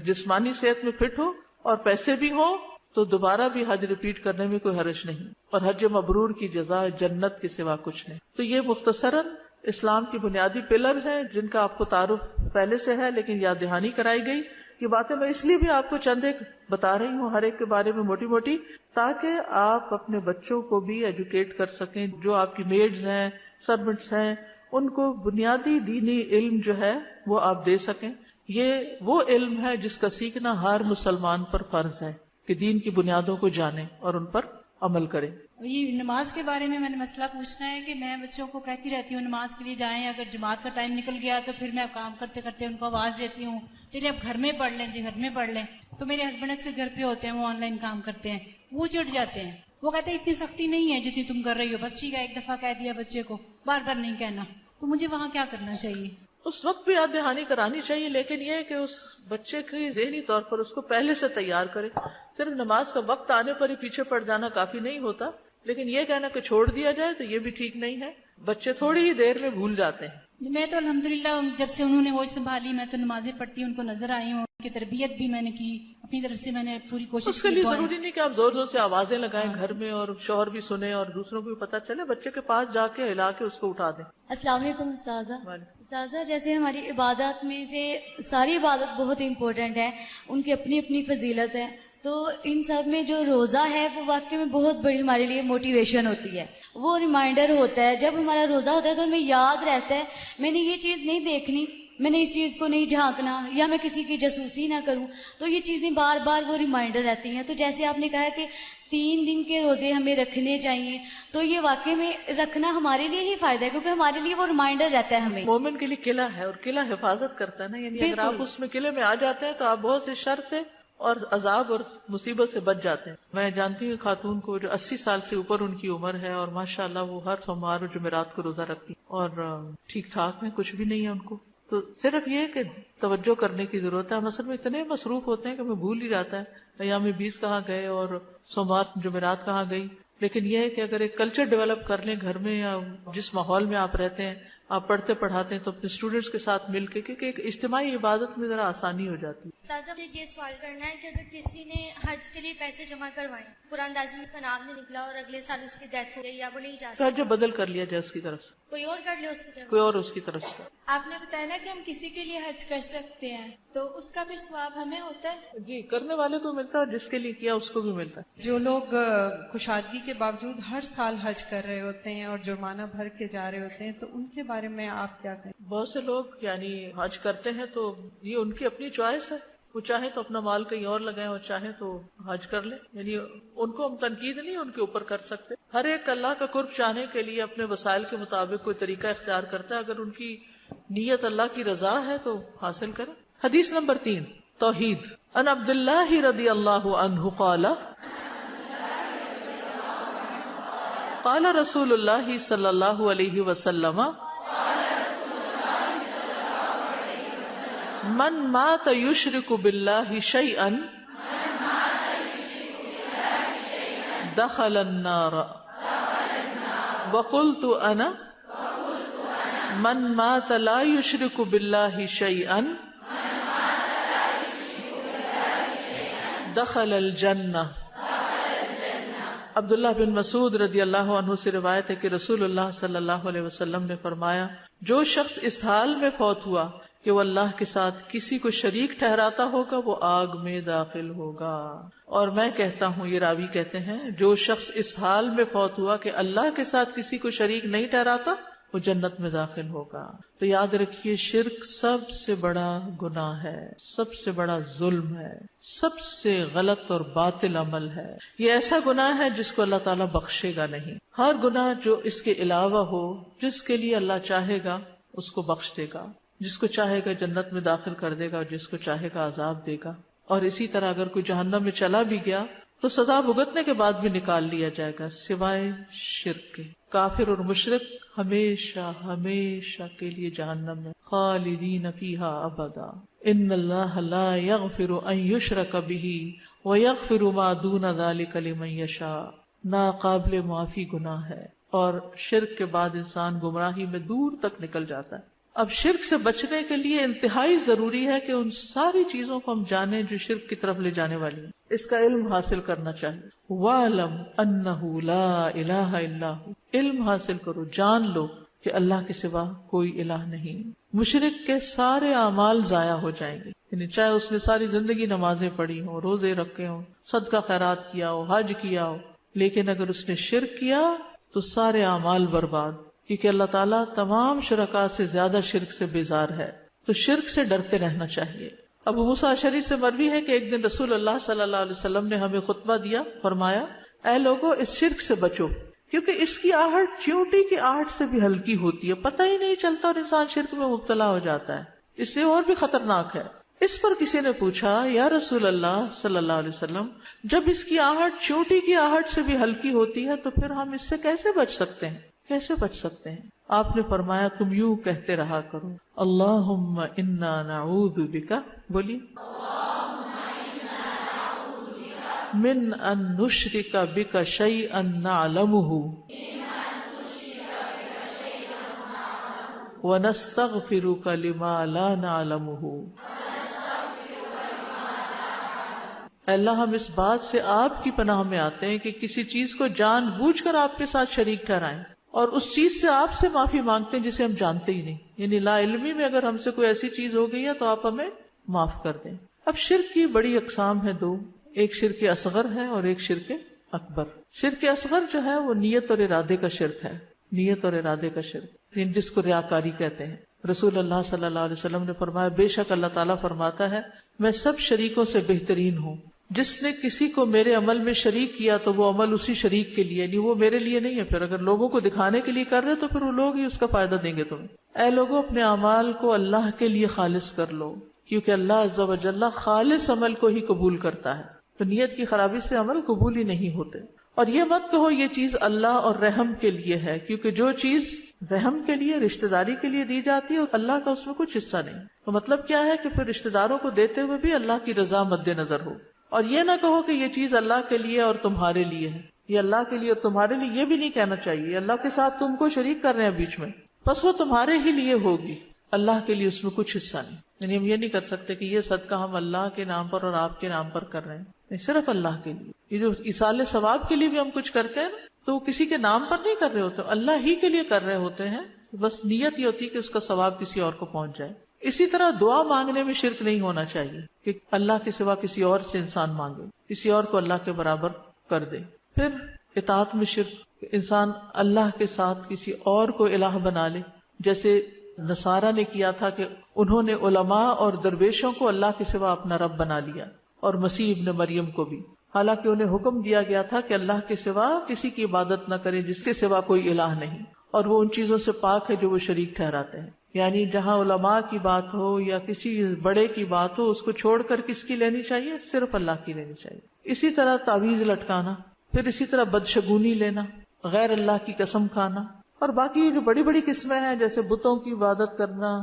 جسمانی صحت میں فٹ ہو اور پیسے بھی ہوں تو دوبارہ بھی حج ریپیٹ کرنے میں کوئی حرج نہیں، اور حج مبرور کی جزا جنت کے سوا کچھ نہیں. تو یہ مختصراً اسلام کی بنیادی پلرز ہیں جن کا آپ کو تعارف پہلے سے ہے لیکن یاد دہانی کرائی گئی. یہ باتیں میں اس لیے بھی آپ کو چند ایک بتا رہی ہوں ہر ایک کے بارے میں موٹی موٹی، تاکہ آپ اپنے بچوں کو بھی ایجوکیٹ کر سکیں. جو آپ کی میڈز ہیں، سرونٹس ہیں، ان کو بنیادی دینی علم جو ہے وہ آپ دے سکیں. یہ وہ علم ہے جس کا سیکھنا ہر مسلمان پر فرض ہے کہ دین کی بنیادوں کو جانیں اور ان پر عمل کریں. یہ نماز کے بارے میں نے مسئلہ پوچھنا ہے کہ میں بچوں کو کہتی رہتی ہوں نماز کے لیے جائیں، اگر جماعت کا ٹائم نکل گیا تو پھر میں کام کرتے کرتے ان کو آواز دیتی ہوں چلیے اب گھر میں پڑھ لیں جی، گھر میں پڑھ لیں. تو میرے ہسبینڈ اکثر گھر پہ ہوتے ہیں، وہ آن لائن کام کرتے ہیں، وہ چڑ جاتے ہیں، وہ کہتے ہیں اتنی سختی نہیں ہے جتنی تم کر رہی ہو، بس ٹھیک ہے ایک دفعہ کہہ دیا بچے کو، بار بار نہیں کہنا. تو مجھے وہاں کیا کرنا چاہیے؟ اس وقت بھی یاد دہانی کرانی چاہیے، لیکن یہ کہ اس بچے کی ذہنی طور پر اس کو پہلے سے تیار کرے. صرف نماز کا وقت آنے پر ہی پیچھے پڑ جانا کافی نہیں ہوتا، لیکن یہ کہنا کہ چھوڑ دیا جائے تو یہ بھی ٹھیک نہیں ہے. بچے تھوڑی ہی دیر میں بھول جاتے ہیں. میں تو الحمدللہ جب سے انہوں نے وہ سنبھالی میں تو نمازیں پڑھتی ہوں، ان کو نظر آئی ہوں، ان کی تربیت بھی میں نے کی، اپنی طرف سے میں نے پوری کوشش کی. اس کے لیے ضروری نہیں کہ آپ زور زور سے آوازیں لگائیں گھر میں اور شوہر بھی سنے اور دوسروں کو بھی پتہ چلے. بچے کے پاس جا کے ہلا کے اس کو اٹھا دیں. السلام علیکم استاذہ. تازہ جیسے ہماری عبادات میں سے ساری عبادت بہت امپورٹنٹ ہے، ان کی اپنی اپنی فضیلت ہے، تو ان سب میں جو روزہ ہے وہ واقعی میں بہت بڑی ہمارے لیے موٹیویشن ہوتی ہے، وہ ریمائنڈر ہوتا ہے. جب ہمارا روزہ ہوتا ہے تو ہمیں یاد رہتا ہے میں نے یہ چیز نہیں دیکھنی، میں نے اس چیز کو نہیں جھانکنا، یا میں کسی کی جاسوسی نہ کروں، تو یہ چیزیں بار بار وہ ریمائنڈر رہتی ہیں. تو جیسے آپ نے کہا کہ 3 دن کے روزے ہمیں رکھنے چاہیے، تو یہ واقعی میں رکھنا ہمارے لیے ہی فائدہ ہے، کیونکہ ہمارے لیے وہ ریمائنڈر رہتا ہے ہمیں. مومن کے لیے قلعہ ہے، اور قلعہ حفاظت کرتا ہے نا، یعنی اگر آپ اس میں قلعے میں آ جاتے ہیں تو آپ بہت سے شر سے اور عذاب اور مصیبت سے بچ جاتے ہیں. میں جانتی ہوں خاتون کو جو 80 سال سے اوپر ان کی عمر ہے، اور ماشاءاللہ وہ ہر سوموار اور جمعرات کو روزہ رکھتی اور ٹھیک ٹھاک ہیں، کچھ بھی نہیں ہے ان کو. تو صرف یہ کہ توجہ کرنے کی ضرورت ہے. مثلا میں اتنے مصروف ہوتے ہیں کہ میں بھول ہی جاتا ہے ایام 20 کہاں گئے اور سوموار جمعرات کہاں گئی. لیکن یہ ہے کہ اگر ایک کلچر ڈیولپ کر لیں گھر میں، یا جس ماحول میں آپ رہتے ہیں، آپ پڑھتے پڑھاتے ہیں، تو اپنے اسٹوڈینٹس کے ساتھ مل کے، کیونکہ ایک اجتماعی عبادت میں ذرا آسانی ہو جاتی ہے. تازہ مجھے یہ سوال کرنا ہے کہ اگر کسی نے حج کے لیے پیسے جمع کروائے، قرآن اندازی میں اس کا نام نہیں نکلا اور اگلے سال اس کی ڈیتھ ہو گئی یا وہ نہیں جا تو سکتا، بدل کر لیا جائے اس کی طرف سے، کوئی اور کر لے اس کی طرف. کوئی اور اس کی طرف سے. آپ نے بتایا نا کہ ہم کسی کے لیے حج کر سکتے ہیں، تو اس کا پھر ثواب ہمیں ہوتا ہے؟ جی، کرنے والے کو ملتا ہے اور جس کے لیے کیا اس کو بھی ملتا ہے. جو لوگ کشادگی کے باوجود ہر سال حج کر رہے ہوتے ہیں اور جرمانہ بھر کے جا رہے ہوتے ہیں، تو ان کے بارے میں آپ کیا کہیں؟ بہت سے لوگ یعنی حج کرتے ہیں تو یہ ان کی اپنی چوائس ہے، وہ چاہے تو اپنا مال کہیں اور لگائیں اور چاہے تو حج کر لیں. یعنی ان کو ہم تنقید نہیں ان کے اوپر کر سکتے. ہر ایک اللہ کا قرب چاہنے کے لیے اپنے وسائل کے مطابق کوئی طریقہ اختیار کرتا ہے. اگر ان کی نیت اللہ کی رضا ہے تو حاصل کریں. حدیث نمبر 3، توحید. ان عبد اللہ رضی اللہ عنہ قال قال رسول اللہ صلی اللہ علیہ وسلم من مات یشرک باللہ شیئا دخل النار وقلت انا من مات لا یشرک باللہ شیئا دخل الجنہ. عبداللہ بن مسعود رضی اللہ عنہ سے روایت ہے کہ رسول اللہ صلی اللہ علیہ وسلم نے فرمایا، جو شخص اس حال میں فوت ہوا کہ وہ اللہ کے ساتھ کسی کو شریک ٹھہراتا ہوگا وہ آگ میں داخل ہوگا. اور میں کہتا ہوں، یہ راوی کہتے ہیں، جو شخص اس حال میں فوت ہوا کہ اللہ کے ساتھ کسی کو شریک نہیں ٹھہراتا وہ جنت میں داخل ہوگا. تو یاد رکھیے، شرک سب سے بڑا گناہ ہے، سب سے بڑا ظلم ہے، سب سے غلط اور باطل عمل ہے. یہ ایسا گناہ ہے جس کو اللہ تعالیٰ بخشے گا نہیں. ہر گناہ جو اس کے علاوہ ہو، جس کے لیے اللہ چاہے گا اس کو بخش دے گا، جس کو چاہے گا جنت میں داخل کر دے گا اور جس کو چاہے گا عذاب دے گا. اور اسی طرح اگر کوئی جہنم میں چلا بھی گیا تو سزا بھگتنے کے بعد بھی نکال لیا جائے گا، سوائے شرک کے. کافر اور مشرک ہمیشہ ہمیشہ کے لیے جہنم میں خالدین فیہا ابدا. ان اللہ لا یغفر ان یشرک بہ ویغفر ما دون ذلک لمن یشاء. ناقابل معافی گناہ ہے، اور شرک کے بعد انسان گمراہی میں دور تک نکل جاتا ہے. اب شرک سے بچنے کے لیے انتہائی ضروری ہے کہ ان ساری چیزوں کو ہم جانیں جو شرک کی طرف لے جانے والی ہیں. اس کا علم حاصل کرنا چاہیے. وَاعْلَمْ أَنَّهُ لَا إِلَٰهَ إِلَّا هُوَ. علم حاصل کرو، جان لو کہ اللہ کے سوا کوئی الہ نہیں. مشرک کے سارے اعمال ضائع ہو جائیں گے، یعنی چاہے اس نے ساری زندگی نمازیں پڑھی ہوں، روزے رکھے ہوں، صدقہ خیرات کیا ہو، حج کیا ہو، لیکن اگر اس نے شرک کیا تو سارے اعمال برباد، کیونکہ اللہ تعالیٰ تمام شرکاء سے زیادہ شرک سے بیزار ہے. تو شرک سے ڈرتے رہنا چاہیے. ابو موسیٰ اشعری سے مروی ہے کہ ایک دن رسول اللہ صلی اللہ علیہ وسلم نے ہمیں خطبہ دیا، فرمایا، اے لوگو اس شرک سے بچو، کیونکہ اس کی آہٹ چیونٹی کی آہٹ سے بھی ہلکی ہوتی ہے، پتہ ہی نہیں چلتا اور انسان شرک میں مبتلا ہو جاتا ہے. اس سے اور بھی خطرناک ہے. اس پر کسی نے پوچھا، یا رسول اللہ صلی اللہ علیہ وسلم، جب اس کی آہٹ چیونٹی کی آہٹ سے بھی ہلکی ہوتی ہے تو پھر ہم اس سے کیسے بچ سکتے ہیں؟ کیسے بچ سکتے ہیں؟ آپ نے فرمایا، تم یوں کہتے رہا کرو، اللہم انا نعوذ بک، بولیے، من ان نشرک بک شیئا نعلمہ ونستغفرک لما لا نعلمہ. اللہ، ہم اس بات سے آپ کی پناہ میں آتے ہیں کہ کسی چیز کو جان بوجھ کر آپ کے ساتھ شریک ٹھہرائیں اور اس چیز سے آپ سے معافی مانگتے ہیں جسے ہم جانتے ہی نہیں. یعنی لا علمی میں اگر ہم سے کوئی ایسی چیز ہو گئی ہے تو آپ ہمیں معاف کر دیں. اب شرک کی بڑی اقسام ہے دو، ایک شرک اصغر ہے اور ایک شرک اکبر. شرک اصغر جو ہے وہ نیت اور ارادے کا شرک ہے، نیت اور ارادے کا شرک، جس کو ریاکاری کہتے ہیں. رسول اللہ صلی اللہ علیہ وسلم نے فرمایا بے شک اللہ تعالیٰ فرماتا ہے میں سب شریکوں سے بہترین ہوں. جس نے کسی کو میرے عمل میں شریک کیا تو وہ عمل اسی شریک کے لیے، نہیں وہ میرے لیے نہیں ہے. پھر اگر لوگوں کو دکھانے کے لیے کر رہے تو پھر وہ لوگ ہی اس کا فائدہ دیں گے تمہیں. اے لوگوں اپنے اعمال کو اللہ کے لیے خالص کر لو، کیونکہ اللہ عز و جل خالص عمل کو ہی قبول کرتا ہے. تو نیت کی خرابی سے عمل قبول ہی نہیں ہوتے. اور یہ مت کہو یہ چیز اللہ اور رحم کے لیے ہے، کیونکہ جو چیز رحم کے لیے، رشتہ داری کے لیے دی جاتی ہے اللہ کا اس میں کچھ حصہ نہیں. تو مطلب کیا ہے کہ پھر رشتہ داروں کو دیتے ہوئے بھی اللہ کی رضا مد نظر ہو. اور یہ نہ کہو کہ یہ چیز اللہ کے لیے اور تمہارے لیے ہے، یہ اللہ کے لیے اور تمہارے لیے یہ بھی نہیں کہنا چاہیے. اللہ کے ساتھ تم کو شریک کر رہے ہیں بیچ میں، بس وہ تمہارے ہی لیے ہوگی، اللہ کے لیے اس میں کچھ حصہ نہیں. یعنی ہم یہ نہیں کر سکتے کہ یہ صدقہ ہم اللہ کے نام پر اور آپ کے نام پر کر رہے ہیں، نہیں، صرف اللہ کے لیے. یہ جو ایصال ثواب کے لیے بھی ہم کچھ کرتے ہیں نا تو وہ کسی کے نام پر نہیں کر رہے ہوتے، اللہ ہی کے لیے کر رہے ہوتے ہیں. بس نیت یہ ہوتی ہے کہ اس کا ثواب کسی اور کو پہنچ جائے. اسی طرح دعا مانگنے میں شرک نہیں ہونا چاہیے کہ اللہ کے سوا کسی اور سے انسان مانگے، کسی اور کو اللہ کے برابر کر دے. پھر اطاعت میں شرک، انسان اللہ کے ساتھ کسی اور کو الہ بنا لے، جیسے نصارہ نے کیا تھا کہ انہوں نے علماء اور درویشوں کو اللہ کے سوا اپنا رب بنا لیا، اور مسیح ابن مریم کو بھی، حالانکہ انہیں حکم دیا گیا تھا کہ اللہ کے سوا کسی کی عبادت نہ کرے جس کے سوا کوئی الہ نہیں، اور وہ ان چیزوں سے پاک ہے جو وہ شریک ٹھہراتے ہیں. یعنی جہاں علماء کی بات ہو یا کسی بڑے کی بات ہو اس کو چھوڑ کر کس کی لینی چاہیے؟ صرف اللہ کی لینی چاہیے. اسی طرح تعویذ لٹکانا، پھر اسی طرح بدشگونی لینا، غیر اللہ کی قسم کھانا، اور باقی جو بڑی بڑی قسمیں ہیں جیسے بتوں کی عبادت کرنا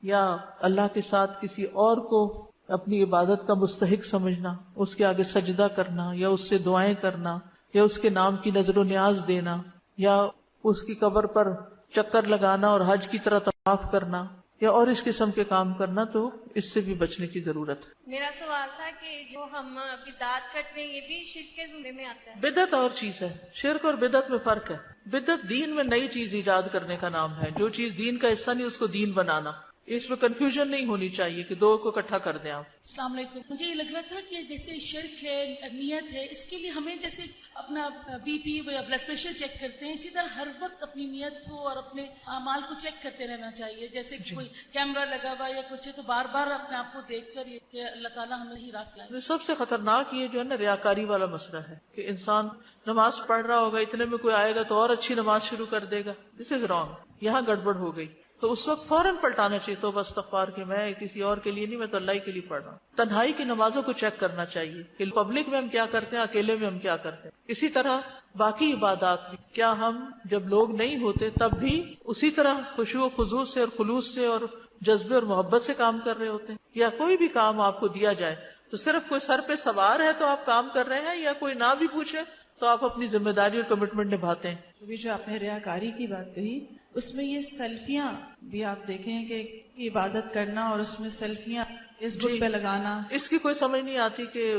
یا اللہ کے ساتھ کسی اور کو اپنی عبادت کا مستحق سمجھنا، اس کے آگے سجدہ کرنا یا اس سے دعائیں کرنا یا اس کے نام کی نظر و نیاز دینا یا اس کی قبر پر چکر لگانا اور حج کی طرح طواف کرنا یا اور اس قسم کے کام کرنا، تو اس سے بھی بچنے کی ضرورت ہے. میرا سوال تھا کہ جو ہم بدعت کرتے ہیں یہ بھی شرک کے زمرے میں آتا ہے؟ بدعت اور چیز ہے، شرک اور بدعت میں فرق ہے. بدعت دین میں نئی چیز ایجاد کرنے کا نام ہے، جو چیز دین کا حصہ نہیں اس کو دین بنانا. اس میں کنفیوژن نہیں ہونی چاہیے کہ دو کو اکٹھا کر دیں آپ. السلام علیکم. مجھے یہ لگ رہا تھا کہ جیسے شرک ہے، نیت ہے، اس کے لیے ہمیں جیسے اپنا بی پی یا بلڈ پریشر چیک کرتے ہیں، اسی طرح ہر وقت اپنی نیت کو اور اپنے اعمال کو چیک کرتے رہنا چاہیے. جیسے کوئی کیمرہ لگا ہوا یا کچھ ہے تو بار بار اپنے آپ کو دیکھ کر کہ اللہ تعالیٰ ہمیں ہی راستہ لائے. سب سے خطرناک یہ جو ہے نا ریاکاری والا مسئلہ ہے کہ انسان نماز پڑھ رہا ہوگا، اتنے میں کوئی آئے گا تو اور اچھی نماز شروع کر دے گا. دس از رانگ، یہاں گڑبڑ ہو گئی. تو اس وقت فوراً پلٹانا چاہیے تو استغفار کہ میں کسی اور کے لیے نہیں، میں تو اللہ کے لیے پڑھ رہا ہوں. تنہائی کی نمازوں کو چیک کرنا چاہیے کہ پبلک میں ہم کیا کرتے ہیں، اکیلے میں ہم کیا کرتے ہیں. اسی طرح باقی عبادات میں کیا ہم جب لوگ نہیں ہوتے تب بھی اسی طرح خشوع و خضوع سے اور خلوص سے اور جذبے اور محبت سے کام کر رہے ہوتے ہیں؟ یا کوئی بھی کام آپ کو دیا جائے تو صرف کوئی سر پہ سوار ہے تو آپ کام کر رہے ہیں، یا کوئی نہ بھی پوچھے تو آپ اپنی ذمہ داری اور کمٹمنٹ نبھاتے ہیں؟ ابھی جو آپ نے ریاکاری کی بات کہی اس میں یہ سیلفیاں بھی آپ دیکھیں کہ عبادت کرنا اور اس میں سیلفیاں فیس بک پہ لگانا، اس کی کوئی سمجھ نہیں آتی کہ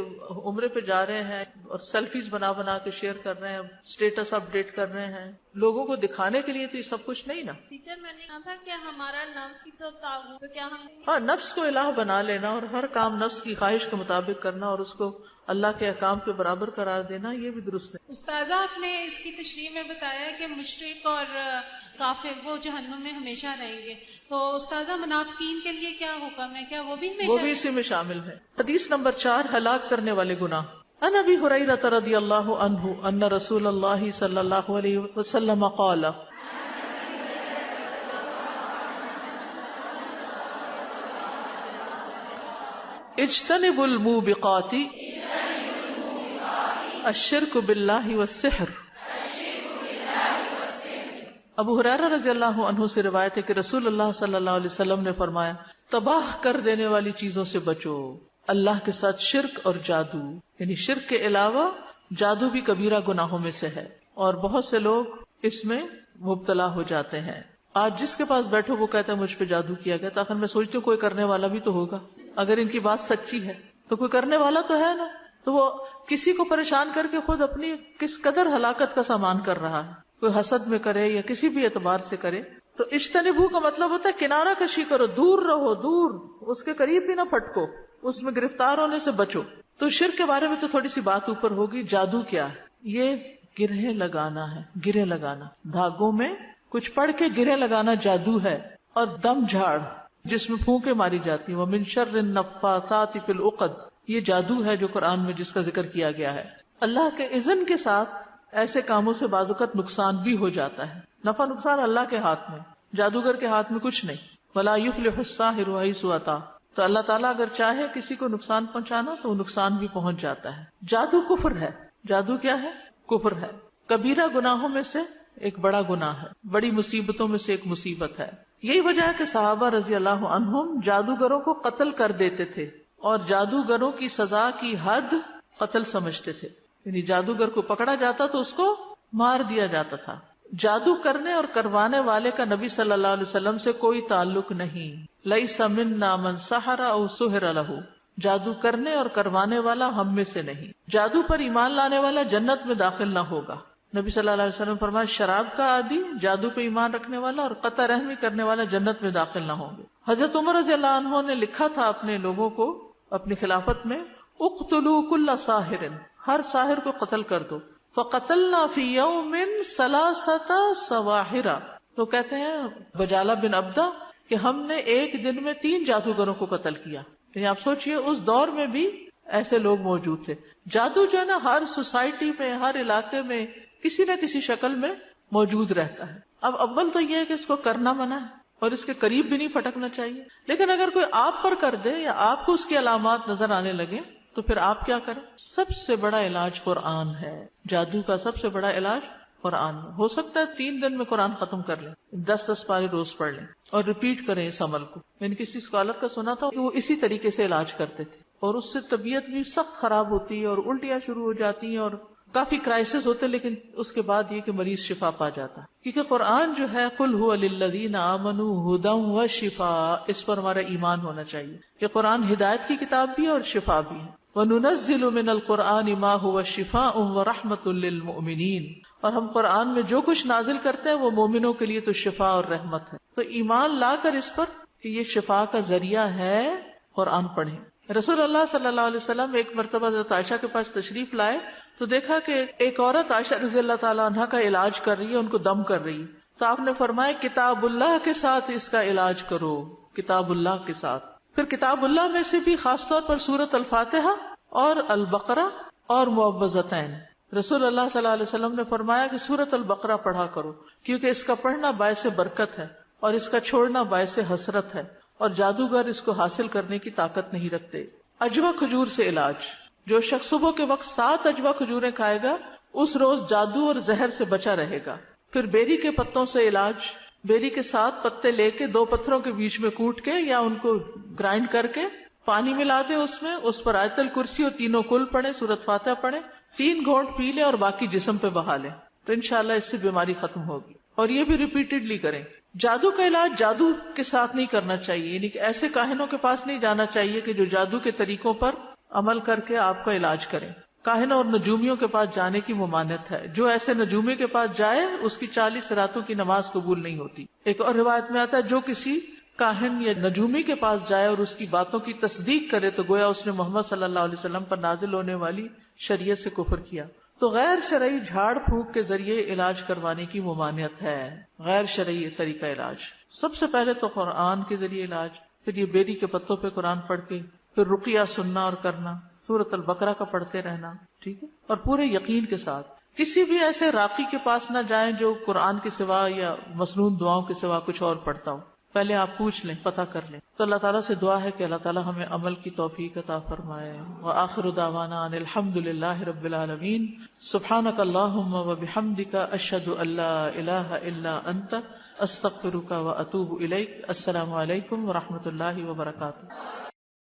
عمرے پہ جا رہے ہیں اور سیلفیز بنا بنا کے شیئر کر رہے ہیں، اسٹیٹس اپ ڈیٹ کر رہے ہیں لوگوں کو دکھانے کے لیے. تو یہ سب کچھ نہیں نا. ٹیچر میں نے کہا تھا کہ ہمارا نفس ہی تو طاغوت، تو کیا ہم ہاں نفس کو الہ بنا لینا اور ہر کام نفس کی خواہش کے مطابق کرنا اور اس کو اللہ کے احکام کے برابر قرار دینا، یہ بھی درست ہے. استاذہ آپ نے اس کی تشریح میں بتایا کہ مشرک اور کافر وہ جہنم میں ہمیشہ رہیں گے، تو استاذہ منافقین کے لیے کیا حکم ہے؟ کیا وہ بھی وہ بھی اسی میں شامل ہے. حدیث نمبر 4، ہلاک کرنے والے گناہ. عن ابی ہریرہ رضی اللہ عنہ ان رسول اللہ صلی اللہ علیہ وسلم قال اجتنبوا الموبقات الشرک باللہ والسحر. ابو ہریرہ رضی اللہ عنہ سے روایت ہے کہ رسول اللہ صلی اللہ علیہ وسلم نے فرمایا تباہ کر دینے والی چیزوں سے بچو، اللہ کے ساتھ شرک اور جادو. یعنی شرک کے علاوہ جادو بھی کبیرہ گناہوں میں سے ہے اور بہت سے لوگ اس میں مبتلا ہو جاتے ہیں. آج جس کے پاس بیٹھو وہ کہتا ہے مجھ پہ جادو کیا گیا، تاخیر میں سوچتی ہوں کوئی کرنے والا بھی تو ہوگا. اگر ان کی بات سچی ہے تو کوئی کرنے والا تو ہے نا. تو وہ کسی کو پریشان کر کے خود اپنی کس قدر ہلاکت کا سامان کر رہا ہے. کوئی حسد میں کرے یا کسی بھی اعتبار سے کرے تو اجتنبو کا مطلب ہوتا ہے کنارہ کشی کرو، دور رہو، دور، اس کے قریب بھی نہ پھٹکو، اس میں گرفتار ہونے سے بچو. تو شرک کے بارے میں تو تھوڑی سی بات اوپر ہوگی. جادو کیا ہے؟ یہ گرہیں لگانا ہے، گرے لگانا، دھاگوں میں کچھ پڑھ کے گرے لگانا جادو ہے. اور دم جھاڑ جس میں پھونکے ماری جاتی ہیں، وَمِن شَرِّ النَّفَّاثَاتِ فِي الْعُقَدِ، یہ جادو ہے جو قرآن میں جس کا ذکر کیا گیا ہے. اللہ کے اذن کے ساتھ ایسے کاموں سے بعض اوقات نقصان بھی ہو جاتا ہے. نفع نقصان اللہ کے ہاتھ میں، جادوگر کے ہاتھ میں کچھ نہیں. وَلَا يُفْلِحُ السَّاحِرُ حَيْثُ أَتَىٰ، تو اللہ تعالیٰ اگر چاہے کسی کو نقصان پہنچانا تو وہ نقصان بھی پہنچ جاتا ہے. جادو کفر ہے. جادو کیا ہے؟ کفر ہے. کبیرہ گناہوں میں سے ایک بڑا گناہ ہے، بڑی مصیبتوں میں سے ایک مصیبت ہے. یہی وجہ ہے کہ صحابہ رضی اللہ عنہم جادوگروں کو قتل کر دیتے تھے، اور جادوگروں کی سزا کی حد قتل سمجھتے تھے. یعنی جادوگر کو پکڑا جاتا تو اس کو مار دیا جاتا تھا. جادو کرنے اور کروانے والے کا نبی صلی اللہ علیہ وسلم سے کوئی تعلق نہیں. لیس منا من سحر او سحر لہ، جادو کرنے اور کروانے والا ہم میں سے نہیں. جادو پر ایمان لانے والا جنت میں داخل نہ ہوگا. نبی صلی اللہ علیہ وسلم فرمایا شراب کا عادی، جادو پہ ایمان رکھنے والا اور قطع رحمی کرنے والا جنت میں داخل نہ ہوں گے. حضرت عمر رضی اللہ عنہ نے لکھا تھا اپنے لوگوں کو اپنی خلافت میں، اقتلوا کل ساحر، ہر ساحر کو قتل کر دو. فقتلنا فی یوم ثلاثۃ سواحر، تو کہتے ہیں بجالہ بن عبدہ کہ ہم نے ایک دن میں 3 جادوگروں کو قتل کیا. یعنی آپ سوچئے اس دور میں بھی ایسے لوگ موجود تھے. جادو جو ہے نا ہر سوسائٹی میں، ہر علاقے میں کسی نہ کسی شکل میں موجود رہتا ہے. اب اول تو یہ ہے کہ اس کو کرنا منع ہے اور اس کے قریب بھی نہیں پھٹکنا چاہیے. لیکن اگر کوئی آپ پر کر دے یا آپ کو اس کی علامات نظر آنے لگے تو پھر آپ کیا کریں؟ سب سے بڑا علاج قرآن ہے. جادو کا سب سے بڑا علاج قرآن ہے. ہو سکتا ہے 3 دن میں قرآن ختم کر لیں، 10 پارے روز پڑھ لیں اور ریپیٹ کریں اس عمل کو. میں نے کسی اسکالر کا سنا تھا کہ وہ اسی طریقے سے علاج کرتے تھے اور اس سے طبیعت بھی سخت خراب ہوتی ہے اور الٹیاں شروع ہو جاتی ہیں اور کافی کرائسس ہوتے، لیکن اس کے بعد یہ کہ مریض شفا پا جاتا ہے. کیونکہ قرآن جو ہے قل هو للذین آمنوا ھدی وشفاء، اس پر ہمارا ایمان ہونا چاہیے کہ قرآن ہدایت کی کتاب بھی ہے اور شفا بھی ہے. وَنُنَزِّلُ مِنَ الْقُرْآنِ مَا هُوَ شِفَاءٌ وَرَحْمَةٌ لِّلْمُؤْمِنِينَ، اور ہم قرآن میں جو کچھ نازل کرتے ہیں وہ مومنوں کے لیے تو شفا اور رحمت ہے. تو ایمان لا کر اس پر کہ یہ شفا کا ذریعہ ہے قرآن پڑھیں. رسول اللہ صلی اللہ علیہ وسلم ایک مرتبہ حضرت عائشہ کے پاس تشریف لائے تو دیکھا کہ ایک عورت عائشہ رضی اللہ تعالیٰ عنہ کا علاج کر رہی ہے، ان کو دم کر رہی ہے. تو آپ نے فرمایا کتاب اللہ کے ساتھ اس کا علاج کرو، کتاب اللہ کے ساتھ. پھر کتاب اللہ میں سے بھی خاص طور پر سورۃ الفاتحہ اور البقرہ اور معوذتین. رسول اللہ صلی اللہ علیہ وسلم نے فرمایا کہ سورۃ البقرہ پڑھا کرو کیونکہ اس کا پڑھنا باعث برکت ہے اور اس کا چھوڑنا باعث حسرت ہے، اور جادوگر اس کو حاصل کرنے کی طاقت نہیں رکھتے. اجوا کھجور سے علاج، جو شخص صبح کے وقت 7 اجوا کھجوریں کھائے گا اس روز جادو اور زہر سے بچا رہے گا. پھر بیری کے پتوں سے علاج، بیری کے 7 پتے لے کے 2 پتھروں کے بیچ میں کوٹ کے یا ان کو گرائنڈ کر کے پانی ملا دیں اس میں، اس پر آیت الکرسی اور 3 کل پڑھیں، سورۃ فاتحہ پڑھیں، 3 گھونٹ پی لیں اور باقی جسم پہ بہا لیں تو انشاءاللہ اس سے بیماری ختم ہوگی. اور یہ بھی ریپیٹڈلی کریں. جادو کا علاج جادو کے ساتھ نہیں کرنا چاہیے، یعنی کہ ایسے کاہنوں کے پاس نہیں جانا چاہیے کہ جو جادو کے طریقوں پر عمل کر کے آپ کا علاج کریں. کاہنوں اور نجومیوں کے پاس جانے کی ممانعت ہے. جو ایسے نجومی کے پاس جائے اس کی 40 راتوں کی نماز قبول نہیں ہوتی. ایک اور روایت میں آتا ہے جو کسی کاہن یا نجومی کے پاس جائے اور اس کی باتوں کی تصدیق کرے تو گویا اس نے محمد صلی اللہ علیہ وسلم پر نازل ہونے والی شریعت سے کفر کیا. تو غیر شرعی جھاڑ پھونک کے ذریعے علاج کروانے کی ممانعت ہے. غیر شرعی طریقہ علاج، سب سے پہلے تو قرآن کے ذریعے علاج، پھر یہ بیری کے پتوں پہ قرآن پڑھ کے، پھر رقیہ سننا اور کرنا، سورۃ البقرہ کا پڑھتے رہنا، ٹھیک ہے، اور پورے یقین کے ساتھ. کسی بھی ایسے راقی کے پاس نہ جائیں جو قرآن کے سوا یا مسنون دعاؤں کے سوا کچھ اور پڑھتا ہو. پہلے آپ پوچھ لیں، پتہ کر لیں. تو اللہ تعالیٰ سے دعا ہے کہ اللہ تعالیٰ ہمیں عمل کی توفیق عطا فرمائے. وآخر دعوانا ان الحمد للہ رب العالمین. سبحانک اللہم وبحمدک اشہد ان لا الہ الا انت استغفرک واتوب الیک. السلام علیکم ورحمۃ اللہ وبرکاتہ.